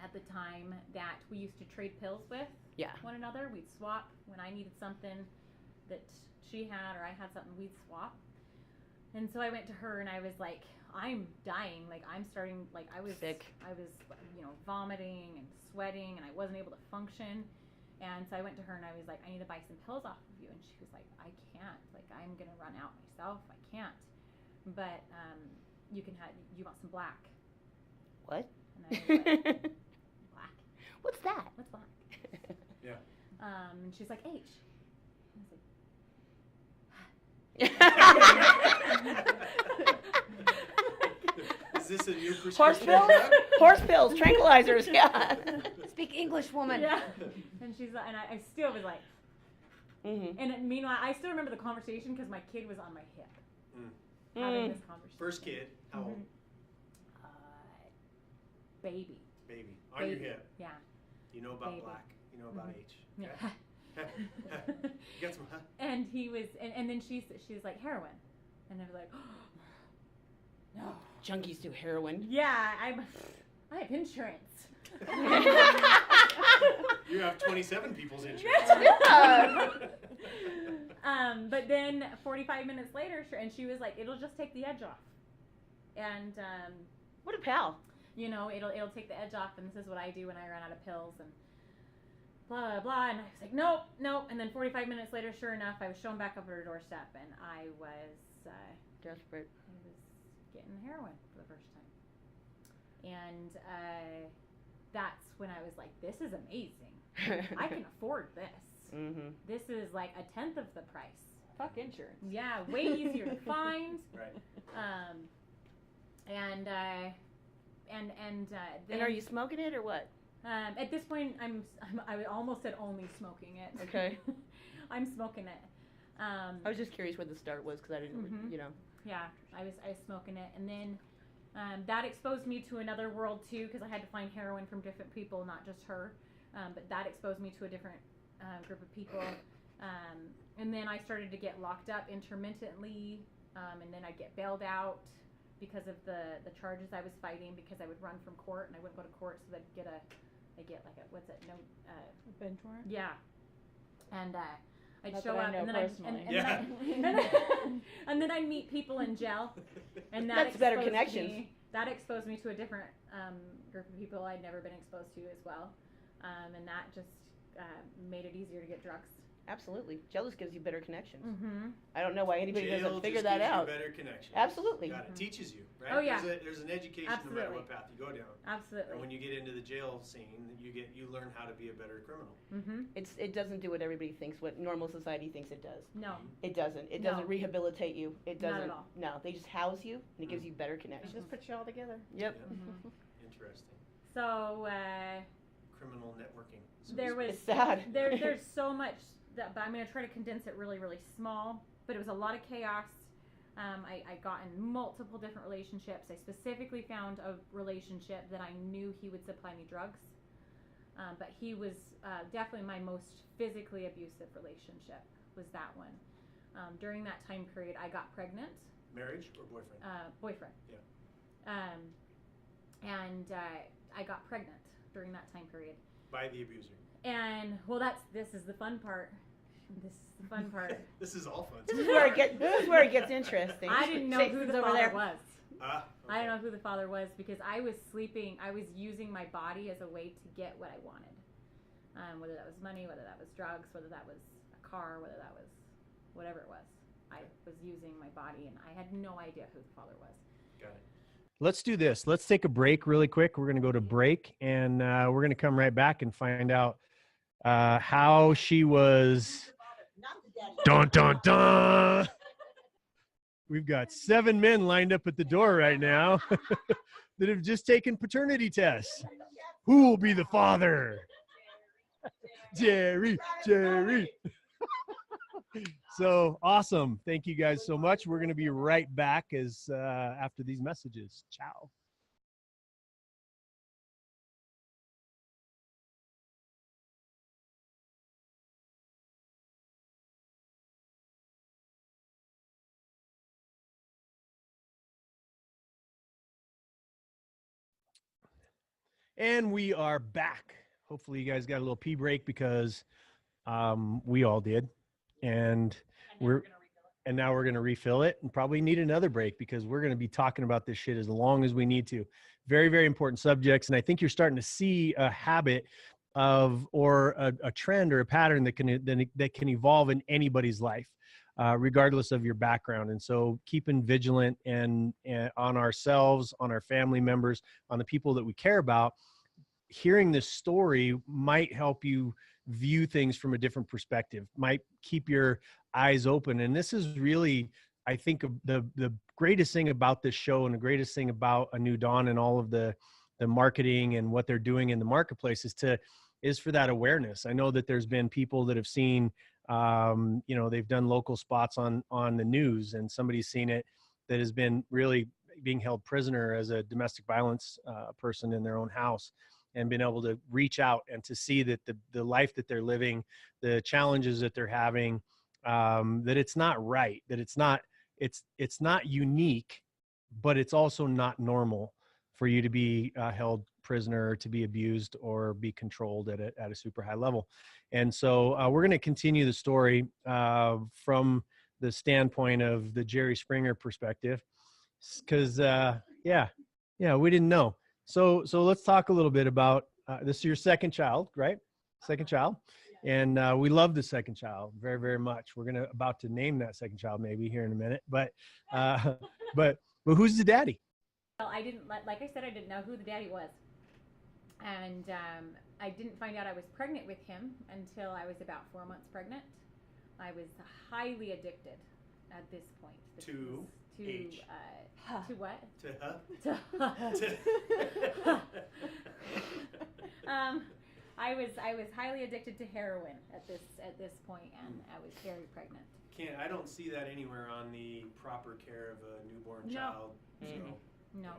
at the time that we used to trade pills with one another. We'd swap when I needed something that she had, or I had something, we'd swap. And so I went to her and I was like, I'm dying. Like, I'm starting, like, I was sick. I was, vomiting and sweating, and I wasn't able to function. And so I went to her and I was like, I need to buy some pills off of you. And she was like, I can't. Like, I'm going to run out myself. I can't. But you want some black. What? And I was like, black? What's that? What's black? Yeah. And she's like, H. Is this a new prescription? Horse pills? Horse pills, tranquilizers, yeah. Speak English, woman. Yeah. And she's like, and I still was like, and meanwhile, I still remember the conversation because my kid was on my hip. Having this conversation. First kid, how old? Baby. Baby. On your hip. Yeah. You know about black. You know about H. Okay? Yeah. You got some, huh? And he was, and then she was like, heroin. And I was like, oh, no. Junkies do heroin. Yeah, I have insurance. You have 27 people's insurance. Yeah. But then 45 minutes later, and she was like, it'll just take the edge off. And what a pal. It'll take the edge off, and this is what I do when I run out of pills. And blah, blah, blah. And I was like, nope, nope. And then 45 minutes later, sure enough, I was shown back up at her doorstep, and I was desperate. I was getting heroin for the first time. And that's when I was like, this is amazing. I can afford this. Mm-hmm. This is like a tenth of the price. Fuck insurance. Yeah, way easier to find. Right. And And are you smoking it or what? at this point, I almost said only smoking it. Okay. I'm smoking it. I was just curious where the start was because I didn't, Mhm. you know. Yeah, I was smoking it, and then that exposed me to another world too, because I had to find heroin from different people, not just her. But that exposed me to a different group of people. And then I started to get locked up intermittently, and then I'd get bailed out because of the charges I was fighting, because I would run from court and I wouldn't go to court, so they'd get like a what's it, no bench warrant. yeah, and I'd Not show that I up know and then personally. and then I'd meet people in jail, and That's better connections. That exposed me to a different group of people I'd never been exposed to as well, and that just made it easier to get drugs. Absolutely. Jail just gives you better connections. Mm-hmm. I don't know why anybody Jail doesn't figure just that gives out. You better connections. Absolutely. God, it teaches you, right? Oh, yeah. There's an education no matter what path you go down. Absolutely. And when you get into the jail scene, you learn how to be a better criminal. Mm-hmm. It doesn't do what everybody thinks, what normal society thinks it does. No. It doesn't. It No. doesn't rehabilitate you. It Not doesn't. at all. No, they just house you and it gives you better It connections. just puts you all together. Yep. Mm-hmm. Interesting. So Criminal networking. so to there speak. was It's sad. there's so much that, but I'm going to try to condense it really, really small. But it was a lot of chaos. I got in multiple different relationships. I specifically found a relationship that I knew he would supply me drugs. But he was definitely my most physically abusive relationship, was that one. During that time period, I got pregnant. Marriage or boyfriend? Boyfriend. Yeah. And I got pregnant during that time period. By the abuser. And well, this is the fun part. This is the fun part. This is all fun. This is where it gets interesting. I didn't know who Jason's the over father there. was. Okay. I don't know who the father was, because I was sleeping. I was using my body as a way to get what I wanted. Whether that was money, whether that was drugs, whether that was a car, whether that was whatever it was. I was using my body, and I had no idea who the father was. Got it. Let's do this. Let's take a break really quick. We're going to go to break, and we're going to come right back and find out how she was. Dun, dun, dun. We've got 7 men lined up at the door right now that have just taken paternity tests. Who will be the father? Jerry. So awesome. Thank you guys so much. We're going to be right back as after these messages. Ciao. And we are back. Hopefully you guys got a little pee break, because we all did. And now we're going to refill it, and probably need another break, because we're going to be talking about this shit as long as we need to. Very, very important subjects. And I think you're starting to see a habit or a trend or a pattern that can evolve in anybody's life, regardless of your background. And so keeping vigilant and on ourselves, on our family members, on the people that we care about. Hearing this story might help you view things from a different perspective, might keep your eyes open. And this is really, I think, the greatest thing about this show, and the greatest thing about A New Dawn and all of the marketing and what they're doing in the marketplace is for that awareness. I know that there's been people that have seen, they've done local spots on the news, and somebody's seen it that has been really being held prisoner as a domestic violence person in their own house, and been able to reach out and to see that the life that they're living, the challenges that they're having, that it's not right, that it's not unique, but it's also not normal for you to be held prisoner, to be abused, or be controlled at a super high level. And so we're going to continue the story from the standpoint of the Jerry Springer perspective, because we didn't know. So let's talk a little bit about this is your second child, right? second child, and we love the second child very, very much. We're about to name that second child maybe here in a minute, but who's the daddy? Well, I didn't, like I said, I didn't know who the daddy was. And I didn't find out I was pregnant with him until I was about 4 months pregnant. I was highly addicted at this point. To H. To what? To huh? I was highly addicted to heroin at this point, and I was very pregnant. I don't see that anywhere on the proper care of a newborn child. So, No. Yeah.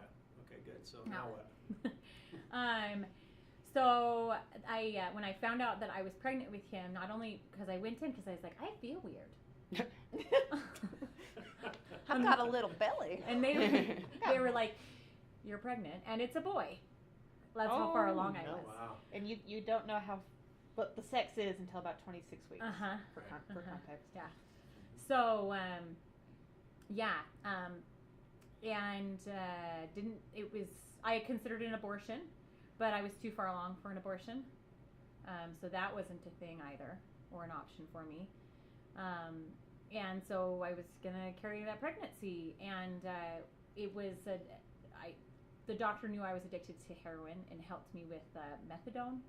Okay, good. So No. now what? So when I found out that I was pregnant with him, not only because I went in because I was like, I feel weird. I've got a little belly. And they were like, you're pregnant, and it's a boy. That's how far along I was. Wow. And you don't know what the sex is until about 26 weeks for context. Yeah. So, I considered an abortion, but I was too far along for an abortion. So that wasn't a thing either, or an option for me. And so I was gonna carry that pregnancy, and the doctor knew I was addicted to heroin and helped me with methadone,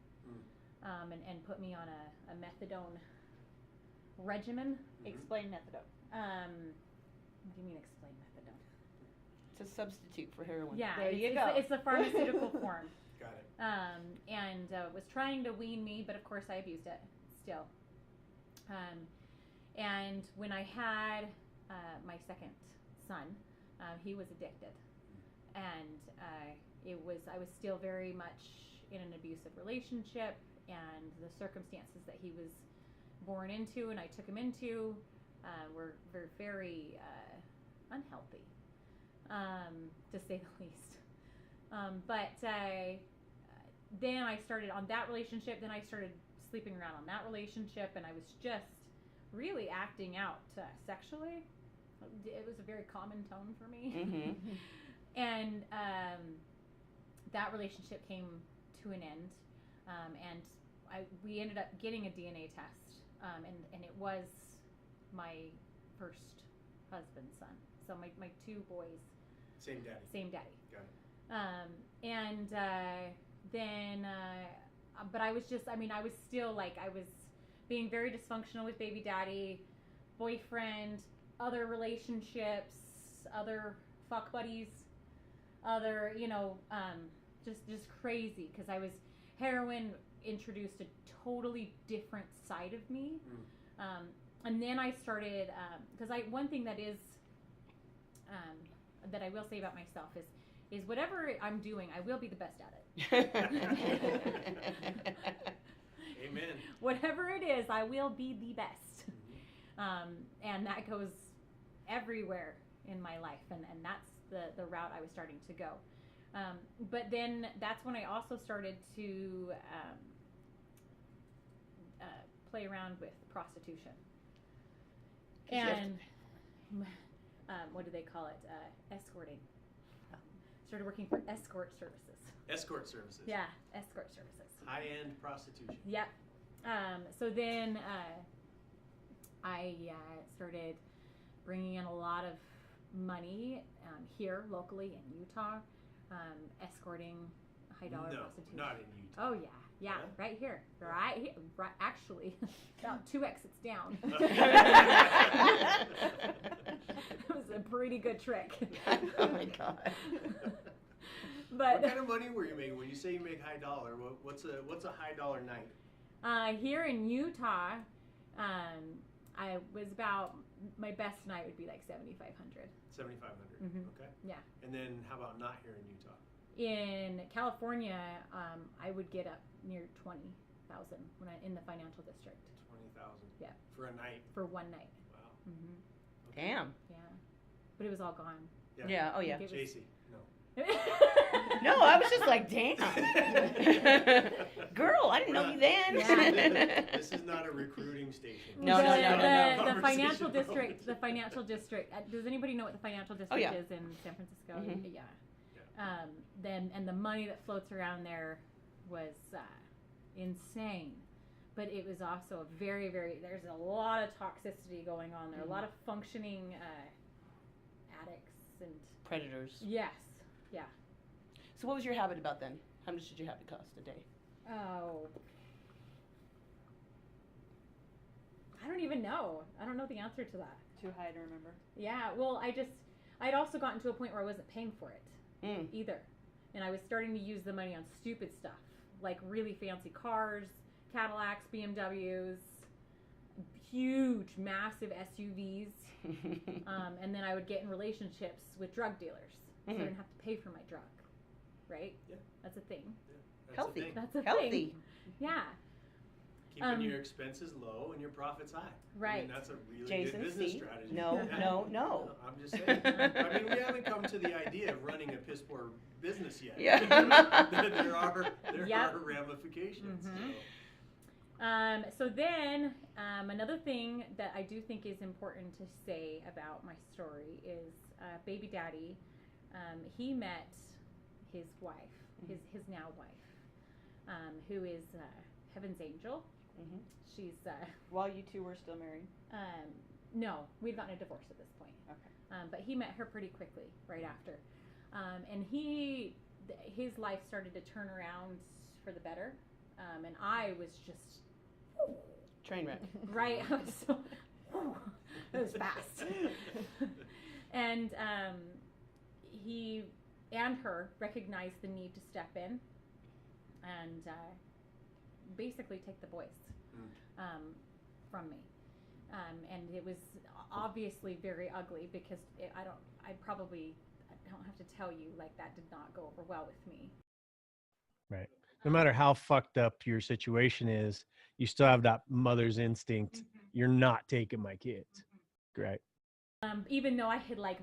and put me on a methadone regimen. Explain methadone. What do you mean explain methadone? It's a substitute for heroin. Yeah, There you go. It's the pharmaceutical form. Got it. And was trying to wean me, but of course I abused it still. And when I had my second son, he was addicted, and I was still very much in an abusive relationship, and the circumstances that he was born into and I took him into were very, very unhealthy, to say the least. But then I started on that relationship, then I started sleeping around on that relationship, and I was just really acting out sexually. It was a very common tone for me. Mm-hmm. And that relationship came to an end, and we ended up getting a DNA test, and it was my first husband's son. So my two boys. Same daddy. Same daddy. Got it. But I was still like, I was being very dysfunctional with baby daddy, boyfriend, other relationships, other fuck buddies, other, just crazy, because heroin introduced a totally different side of me. And then I started, because one thing that is, that I will say about myself is whatever I'm doing, I will be the best at it. Amen. Whatever it is, I will be the best. And that goes everywhere in my life, and that's the route I was starting to go. But then that's when I also started to play around with prostitution. And what do they call it? Escorting. Started working for escort services. Escort services. Yeah, escort services. High-end prostitution. Yep. So then I started bringing in a lot of money here locally in Utah, escorting high-dollar prostitution. No, not in Utah. Oh, yeah. Yeah, Huh? right here. Right here. Right, actually, about 2 exits down. It was a pretty good trick. Oh, my God. But what kind of money were you making? When you say you make high dollar, what's a high dollar night? Here in Utah, I was about, my best night would be like $7,500. $7,500. Mhm. Okay. Yeah. And then how about not here in Utah? In California, I would get up near $20,000 when in the financial district. 20,000. Yeah. For a night. For one night. Wow. Mhm. Damn. Yeah. But it was all gone. Yeah. Oh, yeah. It was- Jaci, no. No, I was just like, damn. Girl, I didn't know you then. Yeah. This is not a recruiting station. No. The Conversation financial about- district. The financial district. Does anybody know what the financial district yeah. is in San Francisco? Mhm. Yeah. Then and the money that floats around there was insane. but it was also a very, there's a lot of toxicity going on there, a lot of functioning addicts and predators. Yes, yeah. So what was your habit about then? How much did your habit cost a day? Oh, I don't even know. I don't know the answer to that. Too high to remember. Yeah, well, I'd also gotten to a point where I wasn't paying for it either. And I was starting to use the money on stupid stuff, like really fancy cars, Cadillacs, BMWs, huge, massive SUVs. And then I would get in relationships with drug dealers, so I didn't have to pay for my drug. Right? Yeah. That's a thing. Yeah, that's Healthy. a thing. That's a Healthy. thing. Yeah. Keeping your expenses low and your profits high. Right. I mean, that's a really Jason, good business see? strategy. No, Yeah. no. I'm just saying. I mean, we haven't come to the idea of running a piss poor business yet. Yeah. there are ramifications. So then, another thing that I do think is important to say about my story is baby daddy. He met his wife, his now wife, who is Heaven's Angel. She's While you two were still married? No, we'd gotten a divorce at this point. Okay. But he met her pretty quickly right after, and his life started to turn around for the better, and I was just Train wreck. right. I was so it was fast, and he and her recognized the need to step in and basically take the boys from me. And it was obviously very ugly because I don't have to tell you, like, that did not go over well with me. Right. No matter how fucked up your situation is, you still have that mother's instinct. You're not taking my kids. Right. Even though I had like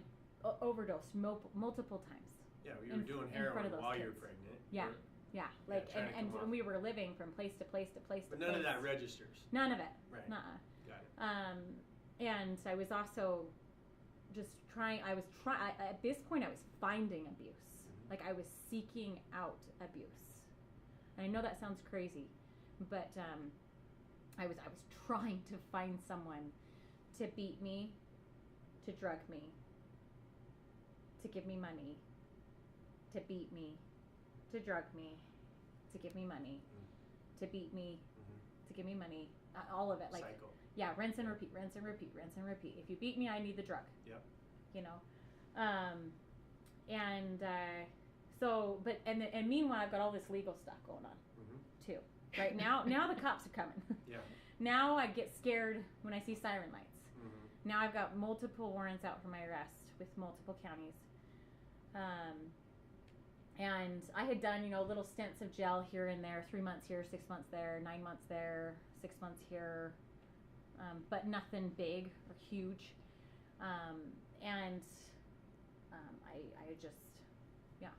overdosed multiple times. Yeah, you were doing heroin while you were pregnant. Yeah. Yeah, like and we were living from place to place to place. But none of that registers. None of it. Right. Nuh-uh. Got it. And I was also just trying. At this point, I was finding abuse. Like I was seeking out abuse. And I know that sounds crazy, but I was trying to find someone to beat me, to drug me, to give me money, to beat me, to drug me, to give me money, to beat me, to give me money, all of it. Like, cycle. Yeah, rinse and repeat, rinse and repeat, rinse and repeat. If you beat me, I need the drug. Yep. You know, and meanwhile, I've got all this legal stuff going on too. Right now the cops are coming. Yeah. Now I get scared when I see siren lights. Now I've got multiple warrants out for my arrest with multiple counties. And I had done, little stints of jail here and there, 3 months here, 6 months there, 9 months there, 6 months here, but nothing big or huge. I just, yeah.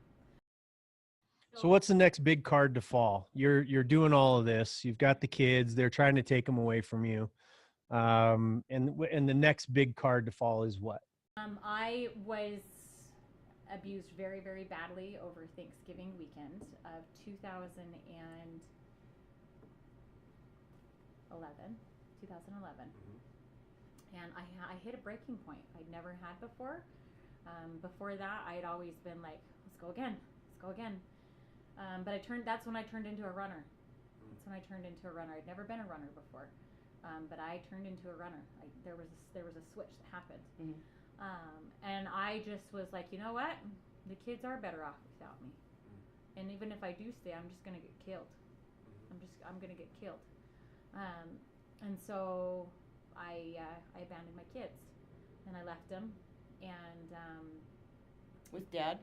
So what's the next big card to fall? You're doing all of this. You've got the kids. They're trying to take them away from you. And the next big card to fall is what? I was abused very, very badly over Thanksgiving weekend of 2011. And I hit a breaking point I'd never had before. Before that, I'd always been like, let's go again. But that's when I turned into a runner. I'd never been a runner before. But I turned into a runner. There was a switch that happened. And I just was like, you know what? The kids are better off without me. And even if I do stay, I'm just going to get killed. I'm going to get killed. And so I abandoned my kids and I left them. And with Dad?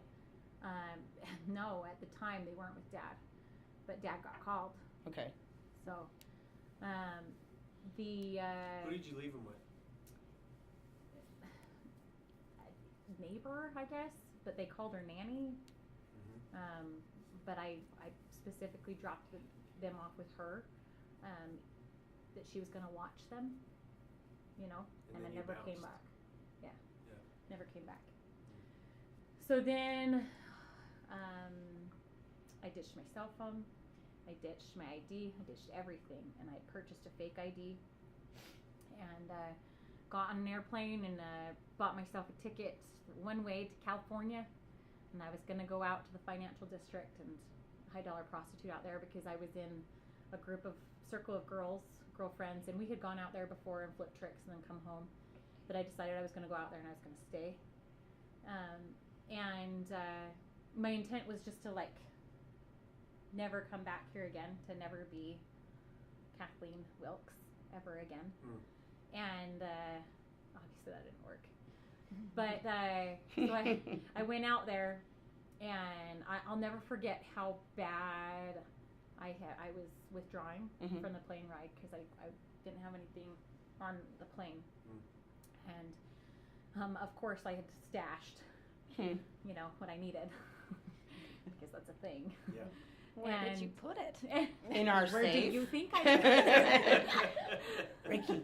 No, at the time they weren't with Dad, but Dad got called. Okay. So who did you leave them with? Neighbor, I guess, but they called her nanny. But I specifically dropped them off with her, that she was going to watch them, and then never came back. Yeah, never came back. So then I ditched my cell phone, I ditched my ID. I ditched everything, and I purchased a fake ID, and got on an airplane and bought myself a ticket one way to California, and I was gonna go out to the financial district and high dollar prostitute out there because I was in a circle of girlfriends, and we had gone out there before and flipped tricks and then come home. But I decided I was gonna go out there and I was gonna stay. My intent was just to like never come back here again, to never be Kathleen Wilkes ever again. And obviously that didn't work. But so I went out there, and I'll never forget how bad I was withdrawing from the plane ride because I didn't have anything on the plane. And of course I had stashed what I needed because that's a thing. Yeah. Where did you put it? In our Where safe. did you think I put it? Rikki,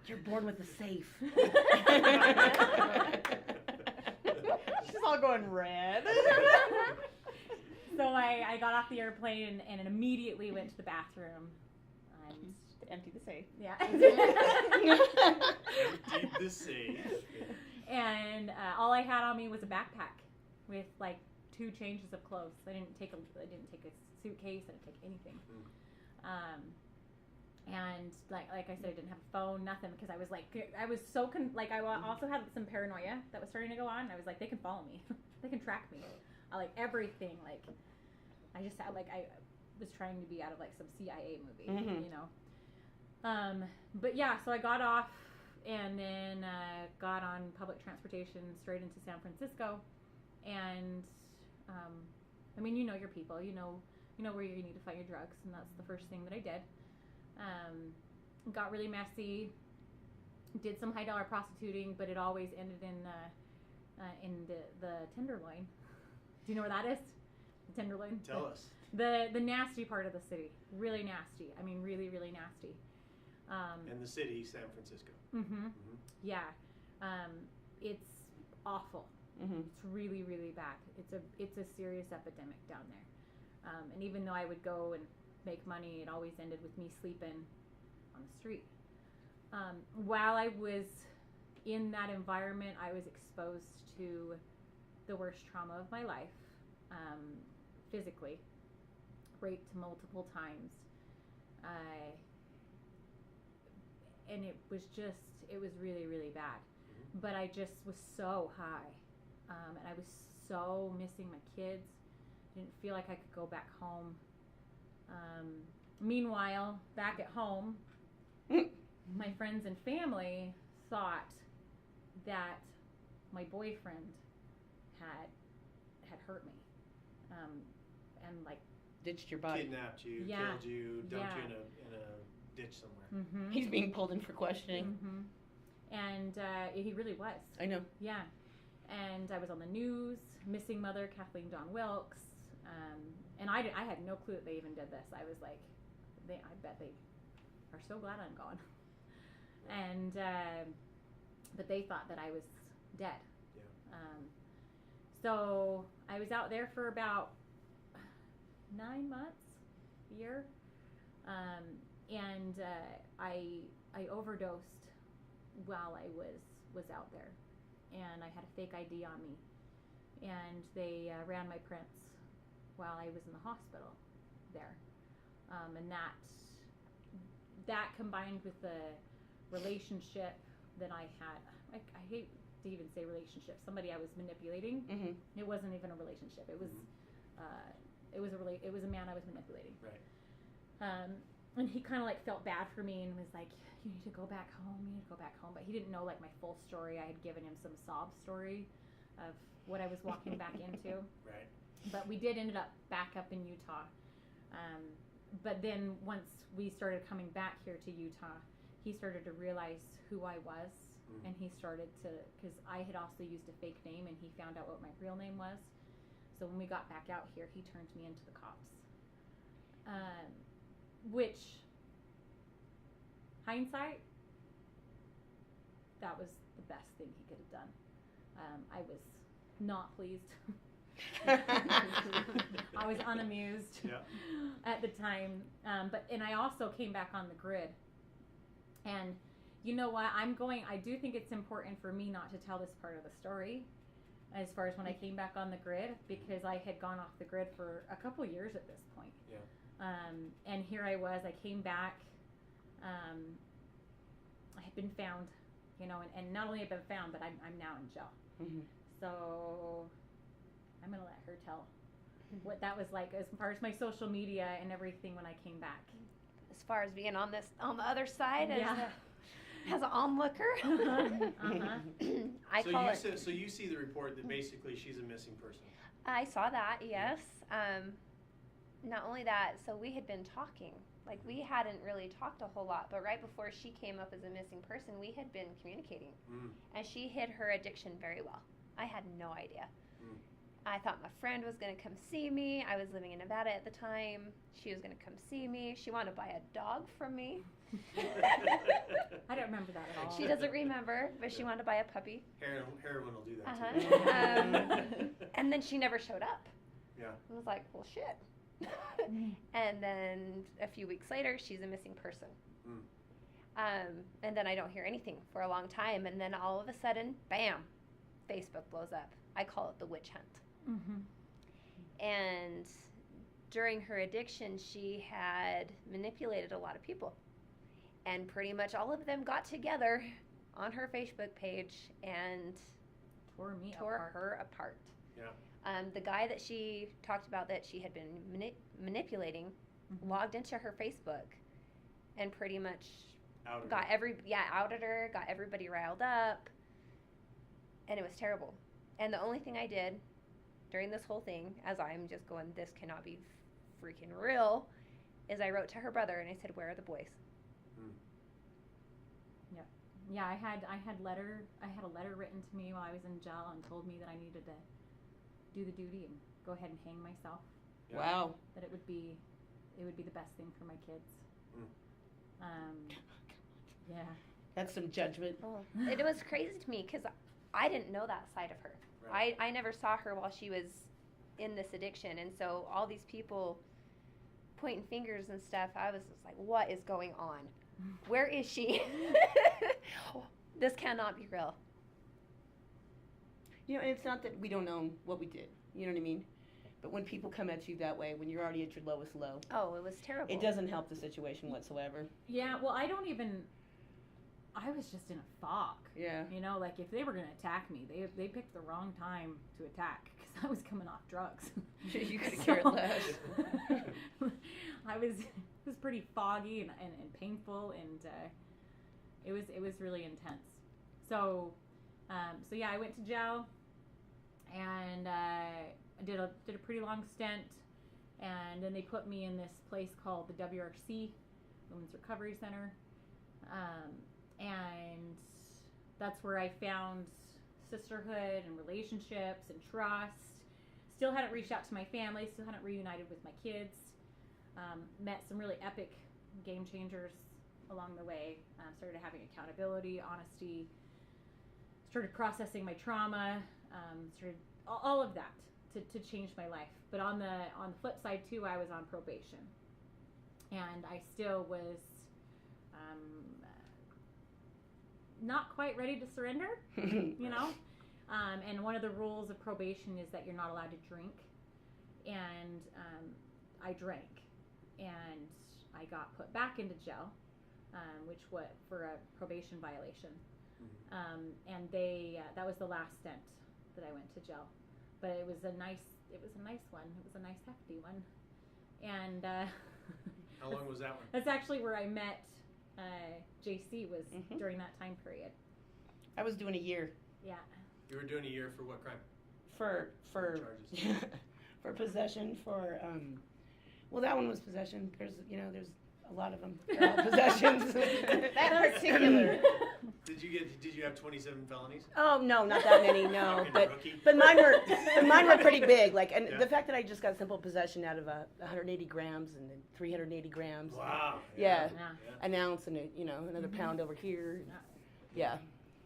you're born with a safe. She's all going red. So I got off the airplane and immediately went to the bathroom. And Empty the safe. yeah. Emptied the safe. And all I had on me was a backpack with like 2 changes of clothes. I didn't take a suitcase. I didn't take anything. And like I said, I didn't have a phone, nothing, because I was like, I was so I also had some paranoia that was starting to go on. I was like, they can follow me, they can track me, everything. Like I just had I was trying to be out of like some CIA movie, But yeah, so I got off and then got on public transportation straight into San Francisco, and I mean, you know your people, you know where you need to find your drugs, and that's the first thing that I did. Got really messy, did some high dollar prostituting, but it always ended in the Tenderloin. Do you know where that is? The Tenderloin? Tell us. The nasty part of the city. Really nasty. I mean, really, really nasty. And the city, San Francisco. Yeah. It's awful. It's really, really bad. It's a serious epidemic down there. And even though I would go and make money, it always ended with me sleeping on the street. While I was in that environment, I was exposed to the worst trauma of my life, physically, raped multiple times. And it was really, really bad. But I just was so high. And I was so missing my kids. Didn't feel like I could go back home. Meanwhile, back at home, my friends and family thought that my boyfriend had hurt me, and like ditched your body, kidnapped you, Yeah. killed you, dumped you in a ditch somewhere. He's being pulled in for questioning. And he really was. I know. Yeah. And I was on the news, missing mother Kathleen Dawn Wilkes, and I had no clue that they even did this. I was like, I bet they are so glad I'm gone. And but they thought that I was dead. Yeah. So I was out there for about 9 months, a year, and I overdosed while I was out there, and I had a fake ID on me, and they ran my prints while I was in the hospital there, and that combined with the relationship that I had, I hate to even say relationship, somebody I was manipulating. It wasn't even a relationship. It was it was a man I was manipulating. Right. And he kind of like felt bad for me and was like, you need to go back home, but he didn't know like my full story. I had given him some sob story of what I was walking back into. Right. But we did end up back up in Utah. But then once we started coming back here to Utah, he started to realize who I was, and he started to, because I had also used a fake name, and he found out what my real name was. So when we got back out here, he turned me into the cops. Which, hindsight, that was the best thing he could have done. I was not pleased. I was unamused at the time. And I also came back on the grid. And you know what? I do think it's important for me not to tell this part of the story as far as when I came back on the grid, because I had gone off the grid for a couple years at this point. Yeah. And here I was. I came back. I had been found, you know, and not only have been found, but I'm now in jail. Mm-hmm. So I'm gonna let her tell what that was like as far as my social media and everything when I came back. As far as being on the other side as an onlooker. So you see the report that basically she's a missing person. I saw that, yes. Not only that, so we had been talking. Like, we hadn't really talked a whole lot, but right before she came up as a missing person, we had been communicating. And she hid her addiction very well. I had no idea. I thought my friend was going to come see me. I was living in Nevada at the time. She was going to come see me. She wanted to buy a dog from me. I don't remember that at all. She doesn't remember, but she wanted to buy a puppy. Heroin will do that too. And then she never showed up. Yeah. I was like, well, shit. And then a few weeks later, she's a missing person. And then I don't hear anything for a long time. And then all of a sudden, bam, Facebook blows up. I call it the witch hunt. And during her addiction, she had manipulated a lot of people. And pretty much all of them got together on her Facebook page and tore her apart. Yeah. The guy that she talked about that she had been manipulating logged into her Facebook and pretty much outed her, got everybody riled up, and it was terrible. And the only thing I did during this whole thing, as I'm just going, this cannot be freaking real, is I wrote to her brother and I said, where are the boys? Yeah, I had a letter written to me while I was in jail and told me that I needed to do the duty and go ahead and hang myself. Yeah. Wow. That it would be the best thing for my kids. Yeah. That's some judgment. Oh. It was crazy to me because I didn't know that side of her. Right. I never saw her while she was in this addiction, and so all these people pointing fingers and stuff, I was just like, what is going on? Where is she? This cannot be real. You know, and it's not that we don't know what we did. You know what I mean? But when people come at you that way, when you're already at your lowest low. Oh, it was terrible. It doesn't help the situation whatsoever. Yeah, well, I was just in a fog. Yeah. You know, like if they were going to attack me, they picked the wrong time to attack because I was coming off drugs. You could have cared less. It was pretty foggy and painful, and it was really intense. So yeah, I went to jail, and I did a pretty long stint, and then they put me in this place called the WRC, Women's Recovery Center, and that's where I found sisterhood and relationships and trust. Still hadn't reached out to my family, still hadn't reunited with my kids. Met some really epic game changers along the way. Started having accountability, honesty, started processing my trauma, started all of that to change my life. But on the flip side too, I was on probation, and I still was not quite ready to surrender, you know. And one of the rules of probation is that you're not allowed to drink, and I drank, and I got put back into jail, for a probation violation, and that was the last stint that I went to jail, but it was a nice one. It was a nice hefty one, and how long was that one? That's actually where I met Jaci was during that time period. I was doing a year. Yeah. You were doing a year for what crime? For charges. For possession. Well, that one was possession. There's a lot of them. They're all possessions. That particular. Did you have 27 felonies? Oh no, not that many. No, but mine were pretty big. Like, and the fact that I just got simple possession out of 180 grams and then 380 grams. Wow. Yeah. An ounce and another pound over here. Yeah.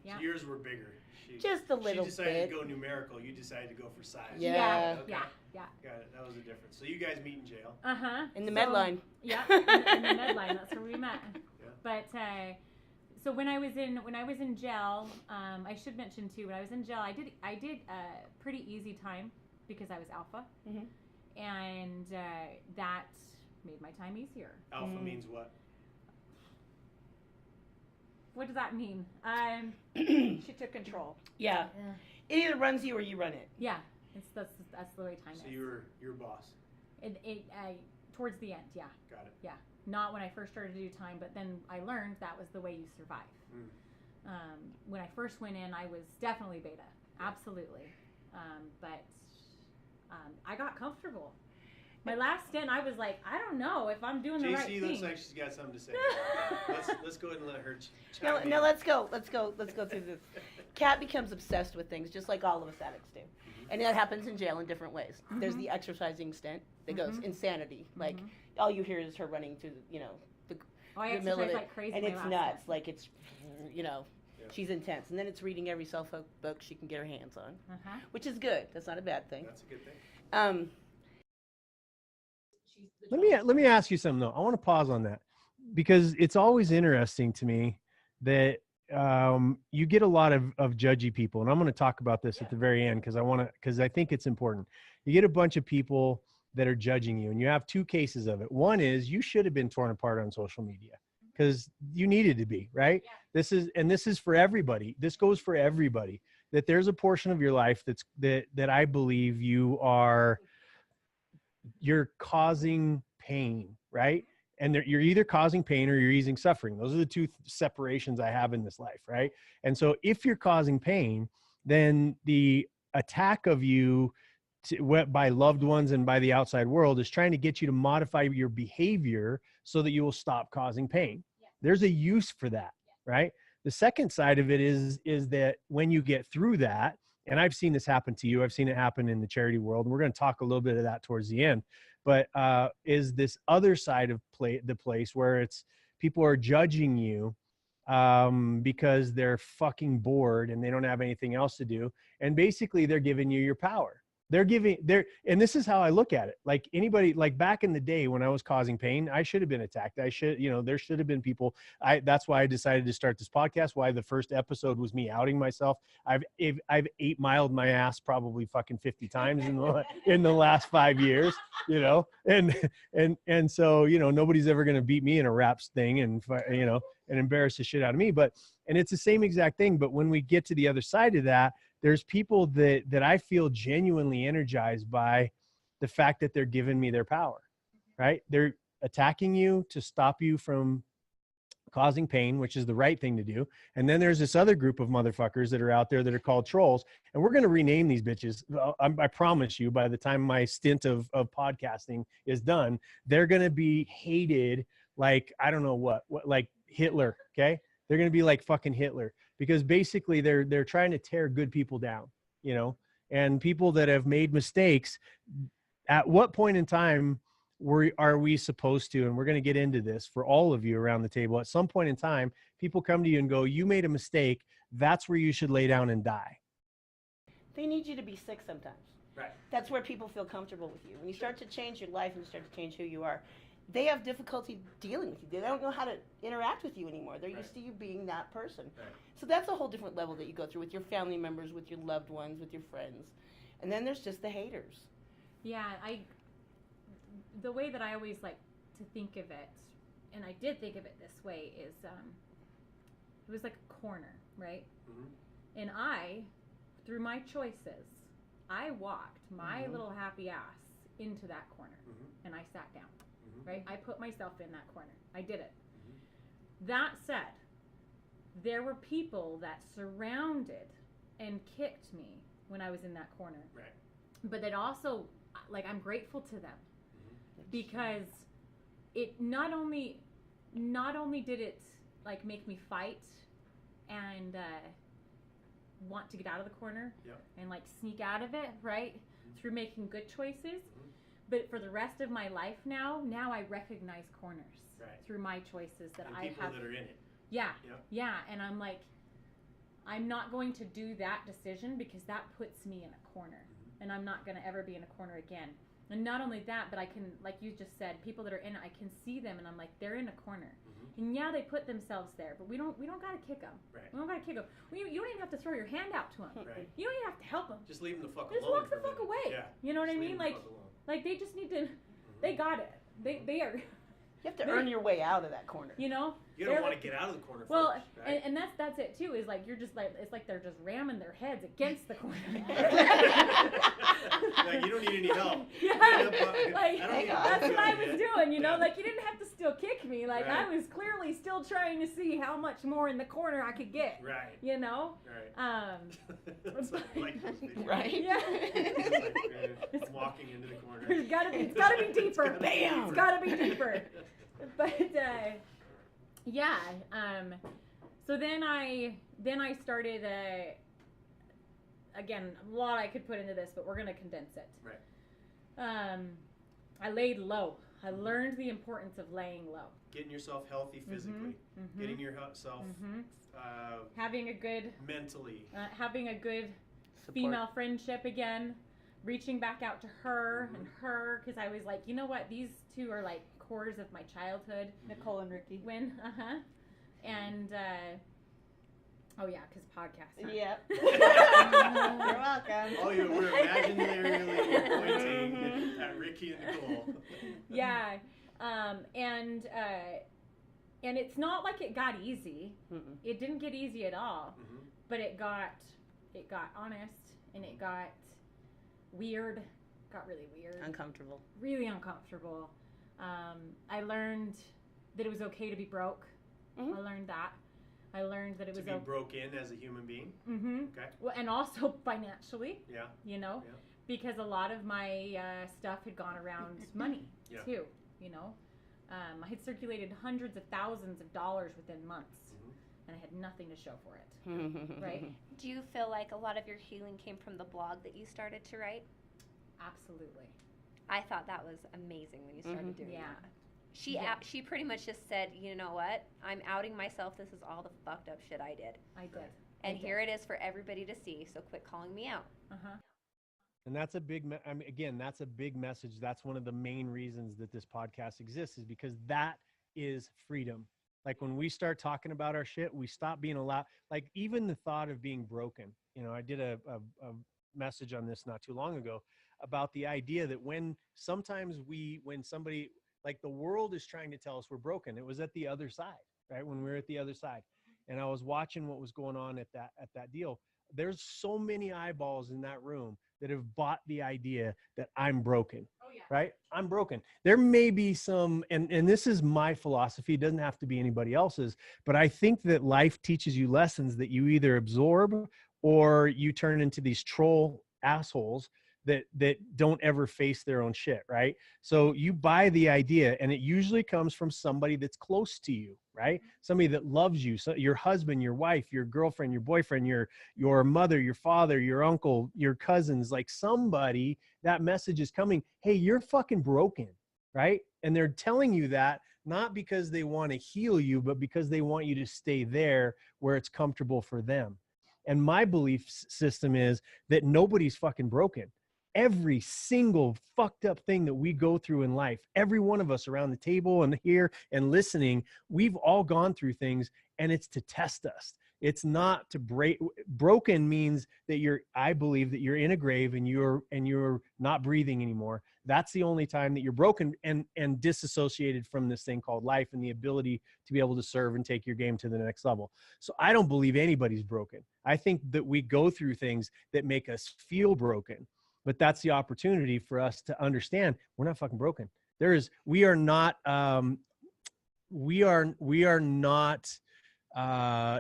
Yeah. So yours were bigger. Just a little bit. She decided to go numerical. You decided to go for size. Yeah. Okay. Yeah. Got it. That was the difference. So you guys meet in jail. In the Medline. Yeah. In the Medline. That's where we met. Yeah. But so when I was in jail, I should mention too. When I was in jail, I did a pretty easy time because I was alpha, and that made my time easier. Alpha means what? What does that mean? She took control. Yeah. It either runs you or you run it. Yeah. That's the way time is. So you were your boss. Towards the end, yeah. Got it. Yeah. Not when I first started to do time, but then I learned that was the way you survive. When I first went in, I was definitely beta. Absolutely. But I got comfortable. My last stint, I was like, I don't know if I'm doing the right thing. Jaci looks like she's got something to say. let's go ahead and let her chime in. No, let's go through this. Kat becomes obsessed with things, just like all of us addicts do. And that happens in jail in different ways. There's the exercising stint that goes insanity. Like, all you hear is her running through, the middle of it. Like crazy. And it's nuts. Like, it's, she's intense. And then it's reading every self-help book she can get her hands on, which is good. That's not a bad thing. That's a good thing. Let me ask you something though. I want to pause on that because it's always interesting to me that you get a lot of judgy people, and I'm going to talk about this at the very end because I think it's important. You get a bunch of people that are judging you, and you have two cases of it. One is you should have been torn apart on social media because you needed to be, right? Yeah. This is for everybody. This goes for everybody. That there's a portion of your life that I believe you're causing pain, right? And you're either causing pain or you're easing suffering. Those are the two separations I have in this life, right? And so if you're causing pain, then the attack of you by loved ones and by the outside world is trying to get you to modify your behavior so that you will stop causing pain. Yeah. There's a use for that, right? The second side of it is that when you get through that, and I've seen this happen to you, I've seen it happen in the charity world, and we're going to talk a little bit of that towards the end, but is this other side of the place where it's people are judging you because they're fucking bored and they don't have anything else to do, and basically they're giving you your power. And this is how I look at it. Like anybody, like back in the day when I was causing pain, I should have been attacked. There should have been people. That's why I decided to start this podcast. Why the first episode was me outing myself. I've 8-miled my ass probably fucking 50 times in the last 5 years, and so, nobody's ever going to beat me in a rap thing and embarrass the shit out of me. And it's the same exact thing. But when we get to the other side of that, there's people that I feel genuinely energized by the fact that they're giving me their power, right? They're attacking you to stop you from causing pain, which is the right thing to do. And then there's this other group of motherfuckers that are out there that are called trolls. And we're going to rename these bitches. I promise you, by the time my stint of podcasting is done, they're going to be hated like, I don't know what like Hitler, okay? They're going to be like fucking Hitler. Because basically they're trying to tear good people down, and people that have made mistakes. At what point in time are we supposed to, and we're going to get into this for all of you around the table, at some point in time, people come to you and go, you made a mistake. That's where you should lay down and die. They need you to be sick sometimes. Right. That's where people feel comfortable with you. When you start to change your life and start to change who you are, they have difficulty dealing with you. They don't know how to interact with you anymore. They're used to you being that person. Right. So that's a whole different level that you go through with your family members, with your loved ones, with your friends. And then there's just the haters. Yeah, the way that I always like to think of it, and I did think of it this way, is it was like a corner, right? Mm-hmm. And through my choices, I walked my little happy ass into that corner, and I sat down. Right? I put myself in that corner. I did it. That said, there were people that surrounded and kicked me when I was in that corner. Right. But that also, like, I'm grateful to them because it not only did it like make me fight and want to get out of the corner and like sneak out of it, right? Through making good choices. But for the rest of my life now I recognize corners through my choices that and I people have. That are in it. Yeah. And I'm like, I'm not going to do that decision because that puts me in a corner, and I'm not going to ever be in a corner again. And not only that, but I can, like you just said, people that are in it, I can see them, and I'm like, they're in a corner. And yeah, they put themselves there, but we don't got to kick them. Right. We don't got to kick them. You don't even have to throw your hand out to them. Right. You don't even have to help them. Just leave them the fuck Just alone. walk the fuck away. Yeah. You know what I Just mean? leave them the fuck alone. Like they just need to. They got it. They are. You have to earn your way out of that corner. You know. You don't want to get out of the corner. Well, first, right? and that's it too. Is like you're just like it's like they're just ramming their heads against the corner. Like, you don't need any help. Yeah, like that's what I was doing. You know, like you didn't have to still kick me. Like Right. I was clearly still trying to see how much more in the corner I could get. Right. You know. Right. It's like those videos. Right? Yeah. It's like, walking into the corner. It's gotta be deeper. Bam! It's gotta be deeper. But yeah. So then I started. Again, a lot I could put into this, but we're gonna condense it. Right. I laid low. I learned the importance of laying low. Getting yourself healthy physically. Getting yourself having a good mentally. Having a good Support. female friendship again. Reaching back out to her and her, because I was like, you know what? These two are like cores of my childhood. Nicole and Rikki. And oh yeah, because podcast. Huh? Yep. You're welcome. Oh, you were imaginarily pointing at Rikki and Nicole. Yeah, and it's not like it got easy. It didn't get easy at all, but it got honest, and it got weird. Got really weird. Uncomfortable. Really uncomfortable. I learned that it was okay to be broke. I learned that. I learned that it was to be broken as a human being. Okay. Well, and also financially. Yeah. You know, Yeah. because a lot of my stuff had gone around money too. You know, I had circulated hundreds of thousands of dollars within months, and I had nothing to show for it. Right? Do you feel like a lot of your healing came from the blog that you started to write? Absolutely. I thought that was amazing when you started doing that. She pretty much just said, you know what? I'm outing myself. This is all the fucked up shit I did. I did. And here it is for everybody to see. So quit calling me out. And that's a big, I mean, again, that's a big message. That's one of the main reasons that this podcast exists, is because that is freedom. Like when we start talking about our shit, we stop being allowed, like even the thought of being broken. You know, I did a message on this not too long ago about the idea that when somebody, like the world is trying to tell us we're broken. It was at the other side, right? When we were at the other side. And I was watching what was going on at that deal. There's so many eyeballs in that room that have bought the idea that I'm broken. Oh, yeah. Right? I'm broken. There may be some, and this is my philosophy. It doesn't have to be anybody else's, but I think that life teaches you lessons that you either absorb or you turn into these troll assholes that don't ever face their own shit, right? So you buy the idea, and it usually comes from somebody that's close to you, right? Somebody that loves you, so your husband, your wife, your girlfriend, your boyfriend, your mother, your father, your uncle, your cousins, like somebody, that message is coming, hey, you're fucking broken, right? And they're telling you that not because they want to heal you, but because they want you to stay there where it's comfortable for them. And my belief system is that nobody's fucking broken. Every single fucked up thing that we go through in life, every one of us around the table and here and listening, we've all gone through things, and it's to test us. It's not to break. Broken means that I believe that you're in a grave and you're not breathing anymore. That's the only time that you're broken and disassociated from this thing called life and the ability to be able to serve and take your game to the next level. So I don't believe anybody's broken. I think that we go through things that make us feel broken. But that's the opportunity for us to understand we're not fucking broken. We are not,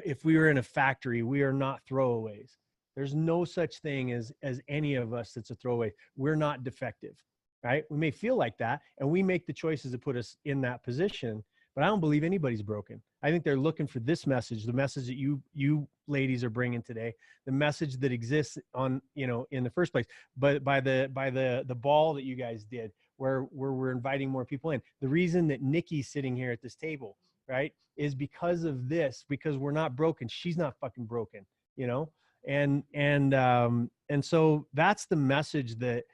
if we were in a factory, we are not throwaways. There's no such thing as any of us that's a throwaway. We're not defective, right? We may feel like that, and we make the choices that put us in that position, but I don't believe anybody's broken. I think they're looking for this message, the message that you ladies are bringing today, the message that exists on, in the first place, but by the ball that you guys did, where we're inviting more people in. The reason that Nicki's sitting here at this table, right, is because of this, because we're not broken. She's not fucking broken. you know? And so that's the message that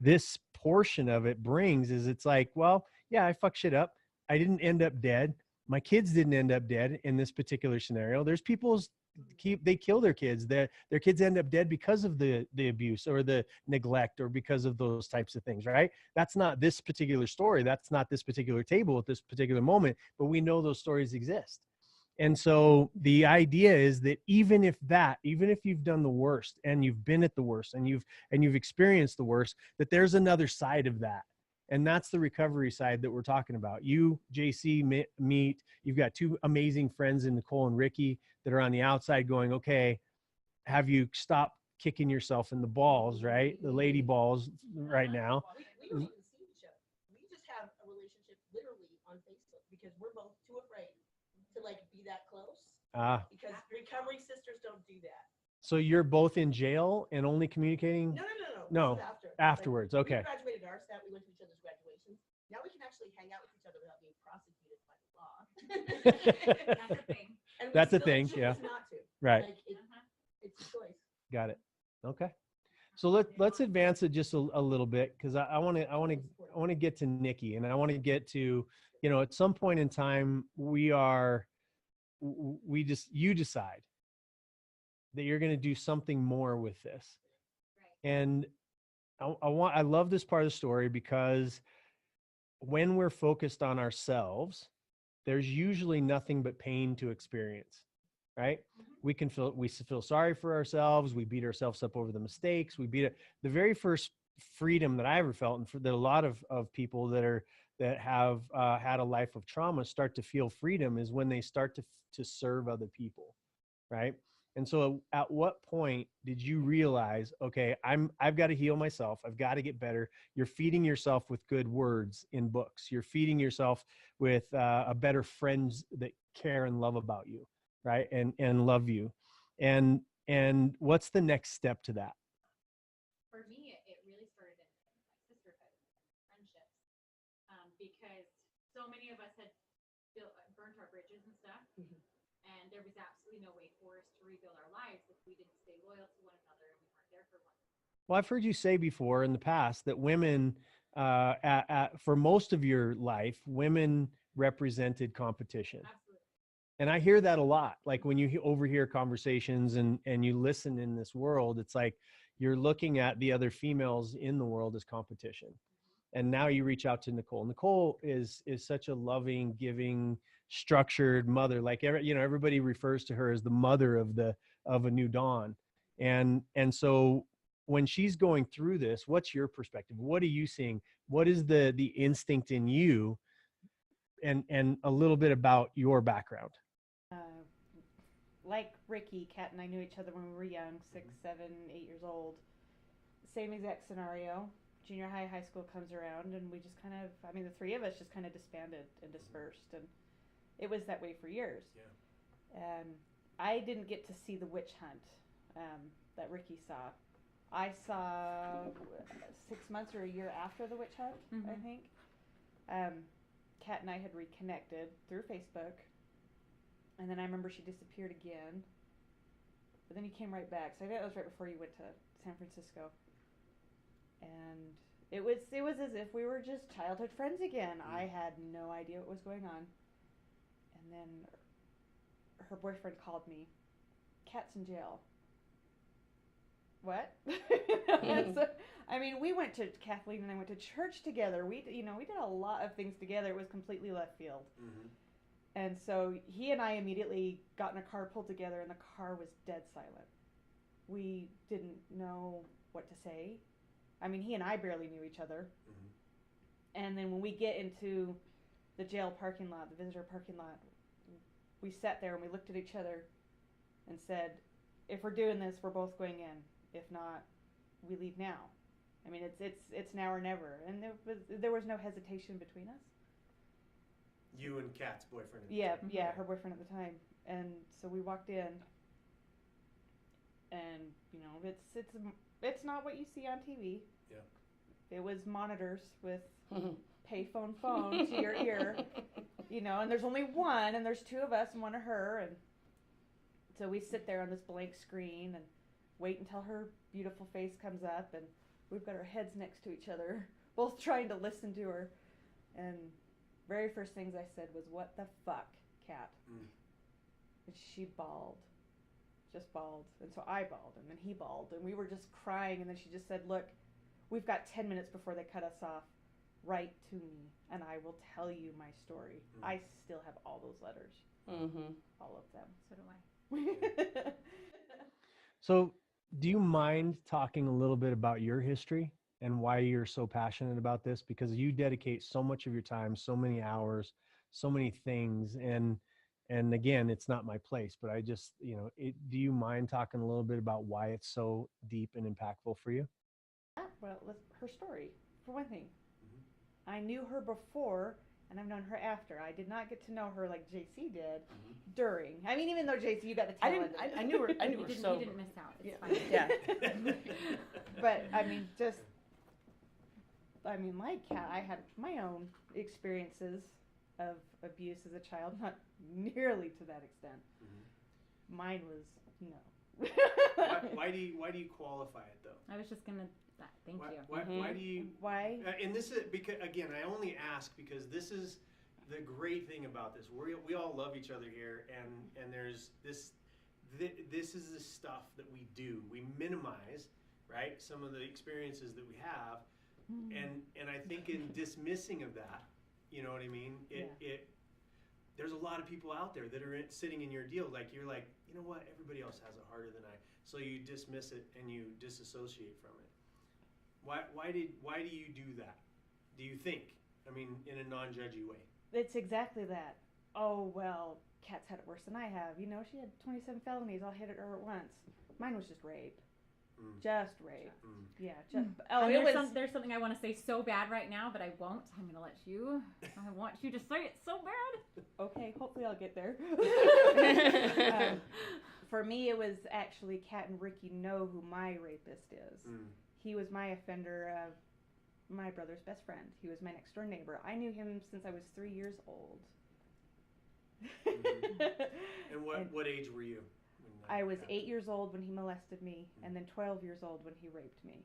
this portion of it brings, is it's like, well, yeah, I fuck shit up. I didn't end up dead. My kids didn't end up dead in this particular scenario. There's people's they kill their kids. Their kids end up dead because of the abuse or the neglect or because of those types of things, right? That's not this particular story. That's not this particular table at this particular moment, but we know those stories exist. And so the idea is that even if you've done the worst and you've been at the worst and you've experienced the worst, that there's another side of that. And that's the recovery side that we're talking about. You, JC, you've got two amazing friends in Nicole and Rikki that are on the outside going, okay, have you stopped kicking yourself in the balls, right? The lady balls right now. We don't even see each other. We just have a relationship literally on Facebook because we're both too afraid to like be that close. Because recovery sisters don't do that. So you're both in jail and only communicating? No. Afterwards, okay. We graduated our stat. We went to each other's graduations. Now we can actually hang out with each other without being prosecuted by the law. That's a thing. That's a thing, yeah. Not to. Right. Like it's a choice. Got it. Okay. So let's advance it just a little bit, because I want to get to Nicki, and I want to get to, you know, at some point in time you decide that you're going to do something more with this. Right. And I love this part of the story, because when we're focused on ourselves, there's usually nothing but pain to experience, right? Mm-hmm. We feel sorry for ourselves. We beat ourselves up over the mistakes. The very first freedom that I ever felt, and that a lot of people that have had a life of trauma start to feel freedom, is when they start to serve other people, right? And so at what point did you realize, okay, I've got to heal myself. I've got to get better. You're feeding yourself with good words in books. You're feeding yourself with a better friends that care and love about you, right? And love you. And what's the next step to that? For me, it really started in my sisterhood, friendships, because so many of us had burnt our bridges and stuff. Mm-hmm. And there was absolutely no way for us to rebuild our lives if we didn't stay loyal to one another and we weren't there for one another. Well, I've heard you say before in the past that women, for most of your life, women represented competition. Absolutely. And I hear that a lot. Like when you overhear conversations and you listen in this world, it's like you're looking at the other females in the world as competition. Mm-hmm. And now you reach out to Nicole. Nicole is such a loving, giving, structured mother. Like everybody refers to her as the mother of a new dawn. And so when she's going through this, what's your perspective? What are you seeing? What is the instinct in you? And a little bit about your background. Like Rikki, Kat and I knew each other when we were young, 6, 7, 8 years old. Same exact scenario. Junior high, high school comes around, and we just the three of us just kind of disbanded and dispersed, and it was that way for years. Yeah. I didn't get to see the witch hunt that Rikki saw. I saw 6 months or a year after the witch hunt, mm-hmm. I think. Kat and I had reconnected through Facebook, and then I remember she disappeared again, but then you came right back. So I think that was right before you went to San Francisco. And it was as if we were just childhood friends again. I had no idea what was going on. And then her boyfriend called me. Kat's in jail. What? So, we went to, Kathleen and I went to church together. We did a lot of things together. It was completely left field. Mm-hmm. And so he and I immediately got in a car, pulled together, and the car was dead silent. We didn't know what to say. He and I barely knew each other. Mm-hmm. And then when we get into the jail parking lot, the visitor parking lot, we sat there and we looked at each other and said, if we're doing this, we're both going in. If not, we leave now. It's now or never. And there was no hesitation between us. You and Kat's boyfriend. Yeah, her boyfriend at the time. And so we walked in, and it's not what you see on TV. Yeah. It was monitors with payphone phone to your ear, and there's only one, and there's two of us and one of her, and So we sit there on this blank screen and wait until her beautiful face comes up, and we've got our heads next to each other, both trying to listen to her. And very first things I said was, "What the fuck, Kat?" And she bawled. Just bawled. And so I bawled, and then he bawled, and we were just crying. And then she just said, "Look, we've got 10 minutes before they cut us off. Write to me, and I will tell you my story." I still have all those letters. All of them. So do I. So do you mind talking a little bit about your history and why you're so passionate about this? Because you dedicate so much of your time, so many hours, so many things. And again, it's not my place, but I just, do you mind talking a little bit about why it's so deep and impactful for you? Well, her story, for one thing. I knew her before, and I've known her after. I did not get to know her like JC did during. I mean, even though JC, you got the tail end. I knew her. I knew her. You didn't miss out. It's fine. Yeah. But I mean, like Kat, I had my own experiences of abuse as a child, not nearly to that extent. Mine was no. Why do you qualify it though? I was just gonna. Thank you. Why do you? Why? And this is because, again, I only ask because this is the great thing about this. We all love each other here, and there's this. This is the stuff that we do. We minimize, right, some of the experiences that we have, and I think in dismissing of that, you know what I mean? There's a lot of people out there that are sitting in your deal. Like, you're like, you know what? Everybody else has it harder than I. So you dismiss it and you disassociate from it. Why do you do that? Do you think? I mean, in a non-judgy way. It's exactly that. Oh, well, Kat's had it worse than I have. You know, she had 27 felonies all hit at her at once. Mine was just rape. Just rape. Yeah. Just. Oh, there's something I want to say so bad right now, but I won't. I'm gonna let you. I want you to say it so bad. Okay. Hopefully, I'll get there. For me, it was actually Kat and Rikki know who my rapist is. He was my offender, my brother's best friend. He was my next door neighbor. I knew him since I was 3 years old. And what age were you? I was 8 years old when he molested me, and then 12 years old when he raped me.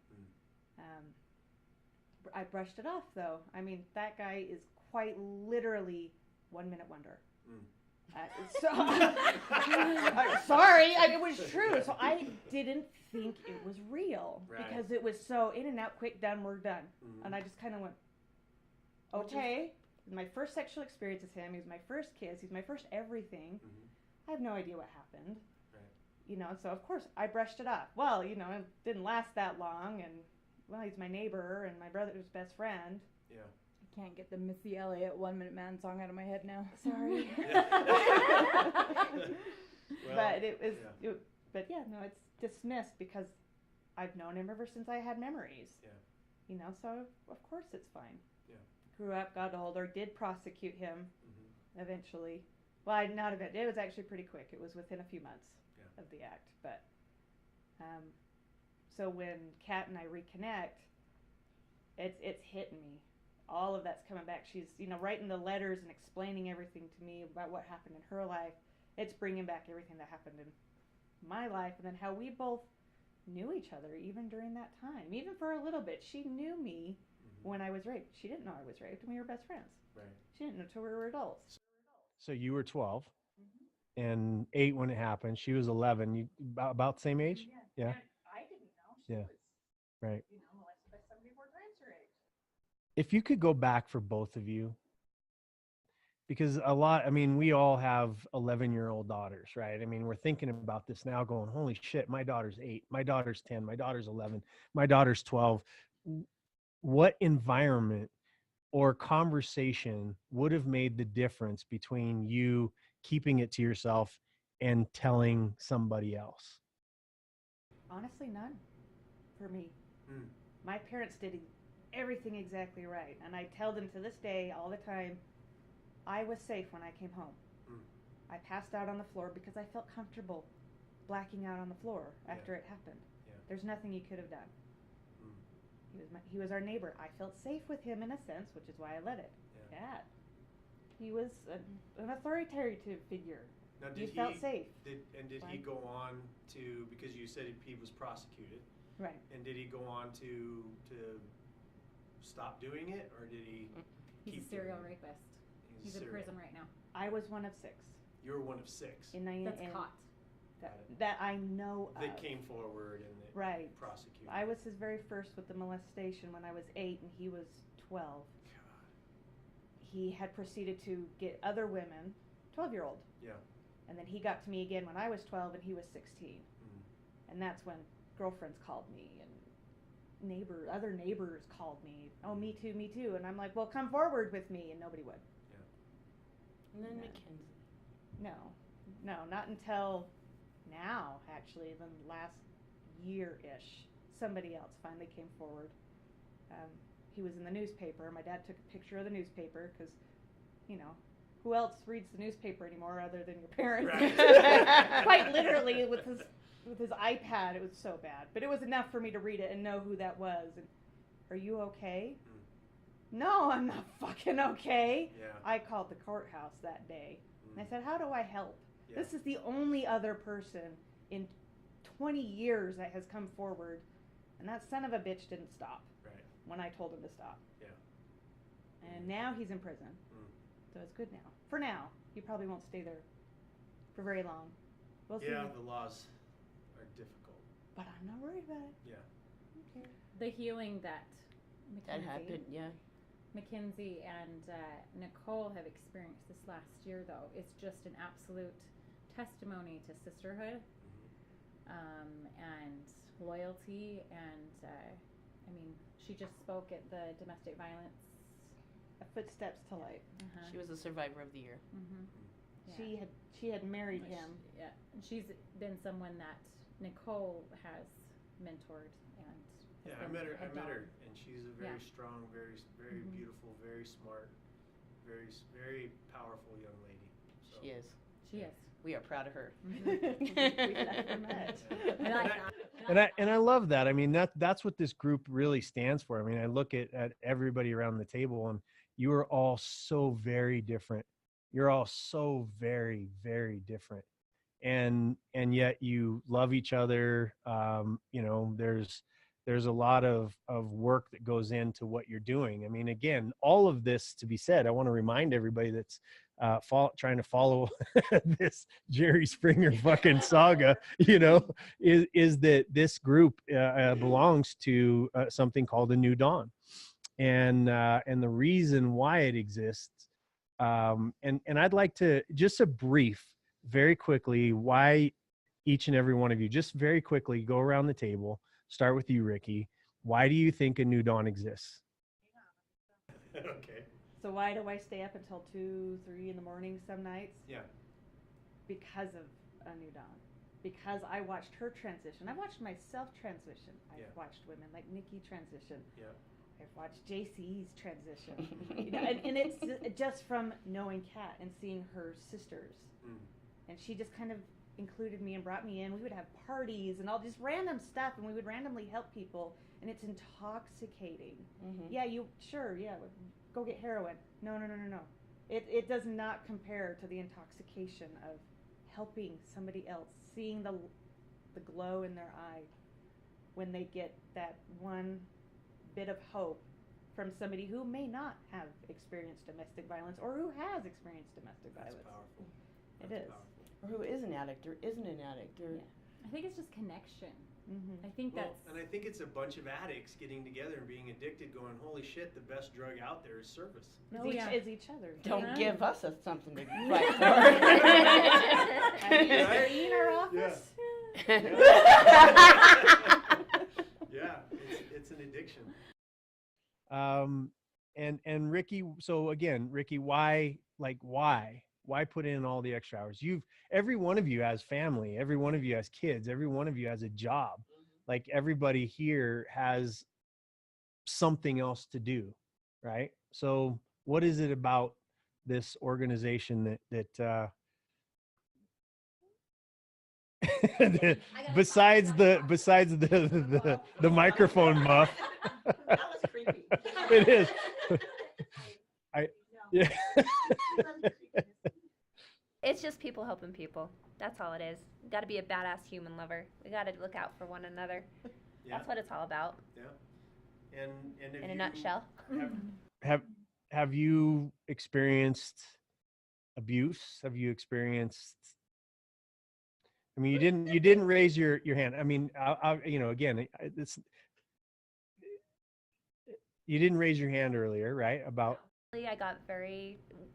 I brushed it off, though. I mean, that guy is quite literally 1 minute wonder. I'm sorry, it was true. So I didn't think it was real because it was so in and out, quick, done, we're done. And I just kind of went, okay. My first sexual experience with him. He was my first kiss. He's my first everything. I have no idea what happened. You know, so of course I brushed it off. Well, you know, it didn't last that long, and well, he's my neighbor and my brother's best friend. I can't get the Missy Elliott 1 Minute Man song out of my head now. Sorry. But it's dismissed because I've known him ever since I had memories. You know, so of course it's fine. Grew up, got older, did prosecute him eventually. Well, not eventually. It was actually pretty quick. It was within a few months of the act. But so when Kat and I reconnect, it's hitting me. All of that's coming back. She's, you know, writing the letters and explaining everything to me about what happened in her life. It's bringing back everything that happened in my life, and then how we both knew each other even during that time. Even for a little bit. She knew me when I was raped. She didn't know I was raped, and we were best friends. She didn't know until we were adults. So you were 12 and 8 when it happened. She was 11. You about the same age? Yeah. And I didn't know. She was, right. You know, molested by somebody 4 times her age. If you could go back for both of you, because we all have 11-year-old daughters, right? I mean, we're thinking about this now going, holy shit, my daughter's 8, my daughter's 10, my daughter's 11, my daughter's 12. What environment or conversation would have made the difference between you keeping it to yourself and telling somebody else? Honestly, none for me. My parents did everything exactly right. And I tell them to this day all the time, I was safe when I came home. I passed out on the floor because I felt comfortable blacking out on the floor after it happened. There's nothing you could have done. He was our neighbor. I felt safe with him in a sense, which is why I let it. He was an authoritative figure. Now, you felt safe. Did he go on to, because you said he was prosecuted, right? And did he go on to stop doing it, or did he? He's a serial rapist. He's in prison right now. I was one of 6. You were one of 6. That's caught. That I know of. That came forward and that right. prosecuted. I was his very first with the molestation when I was 8 and he was 12. God. He had proceeded to get other women, 12-year-old. Yeah. And then he got to me again when I was 12 and he was 16. And that's when girlfriends called me and other neighbors called me. Oh, me too. And I'm like, well, come forward with me. And nobody would. Yeah. And then Mackenzie. No, not until now, actually, the last year-ish. Somebody else finally came forward. He was in the newspaper. My dad took a picture of the newspaper because, who else reads the newspaper anymore other than your parents? Right. Quite literally, with his iPad, it was so bad. But it was enough for me to read it and know who that was. And, are you okay? No, I'm not fucking okay. Yeah. I called the courthouse that day. And I said, how do I help? Yeah. This is the only other person in 20 years that has come forward. And that son of a bitch didn't stop when I told him to stop. Yeah. And now he's in prison. So it's good now. For now. He probably won't stay there for very long. We'll see. Yeah, the laws are difficult. But I'm not worried about it. Yeah. Okay. The healing that happened, yeah. Mackenzie and Nicole have experienced this last year, though, is just an absolute testimony to sisterhood and loyalty. And she just spoke at the domestic violence. A Footsteps to Light. She was a survivor of the year. Yeah. She had married him. Yeah, and she's been someone that Nicole has mentored and. Yeah, I met her, and she's a very strong, very beautiful, very smart, very powerful young lady. So. She is. We are proud of her. And I love that. I mean, that's what this group really stands for. I mean, I look at everybody around the table, and you are all so very different. You're all so very, very different. And yet you love each other. There's a lot of work that goes into what you're doing. I mean, again, all of this to be said, I want to remind everybody that's trying to follow this Jerry Springer fucking saga, is that this group belongs to something called a New Dawn. And the reason why it exists, and I'd like to just a brief, very quickly, why each and every one of you, just very quickly go around the table. Start with you, Rikki. Why do you think a New Dawn exists? Okay. So why do I stay up until 2, 3 in the morning some nights? Yeah. Because of a New Dawn. Because I watched her transition. I watched myself transition. I've watched women like Nicki transition. Yeah. I've watched Jaci's transition. And it's just from knowing Kat and seeing her sisters. And she just kind of included me and brought me in. We would have parties and all this random stuff, and we would randomly help people, and it's intoxicating. Yeah, go get heroin. No. It does not compare to the intoxication of helping somebody else, seeing the glow in their eye when they get that one bit of hope from somebody who may not have experienced domestic violence or who has experienced domestic violence. That's powerful. It is. Powerful. Or who is an addict or isn't an addict. Or I think it's just connection. I think and I think it's a bunch of addicts getting together and being addicted, going, holy shit, the best drug out there is service. Is each other. Don't give us something to fight for. Are you in our office? Yeah, it's an addiction. And Rikki, so again, Rikki, why put in all the extra hours? Every one of you has family, every one of you has kids, every one of you has a job. Like everybody here has something else to do, right? So what is it about this organization that besides the microphone muff? That was creepy. It is. It's just people helping people. That's all it is. You got to be a badass human lover. We got to look out for one another. Yeah. That's what it's all about. Yeah. And in a nutshell. Have you experienced abuse? Have you experienced? I mean, you didn't raise your hand. I mean, again, it's you didn't raise your hand earlier, right? About. I got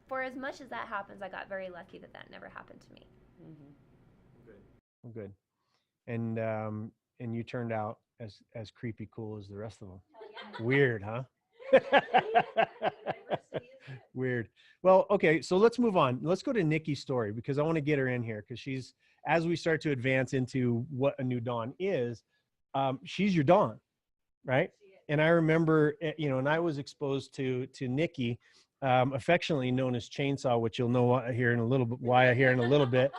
for as much as that happens, I got very lucky that never happened to me. Good. Good. And you turned out as creepy cool as the rest of them. Weird, huh? Weird. Well, okay, so let's move on. Let's go to Nicki's story because I want to get her in here because she's, as we start to advance into what a new dawn is, she's your dawn, right? And I remember, and I was exposed to Nicki, affectionately known as Chainsaw, which you'll know here in a little bit. Why I hear in a little bit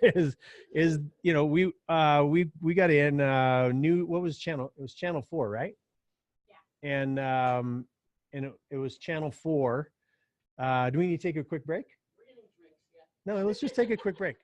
is we got in what was channel? It was channel 4, right? Yeah. And it was channel 4. Do we need to take a quick break? No, let's just take a quick break.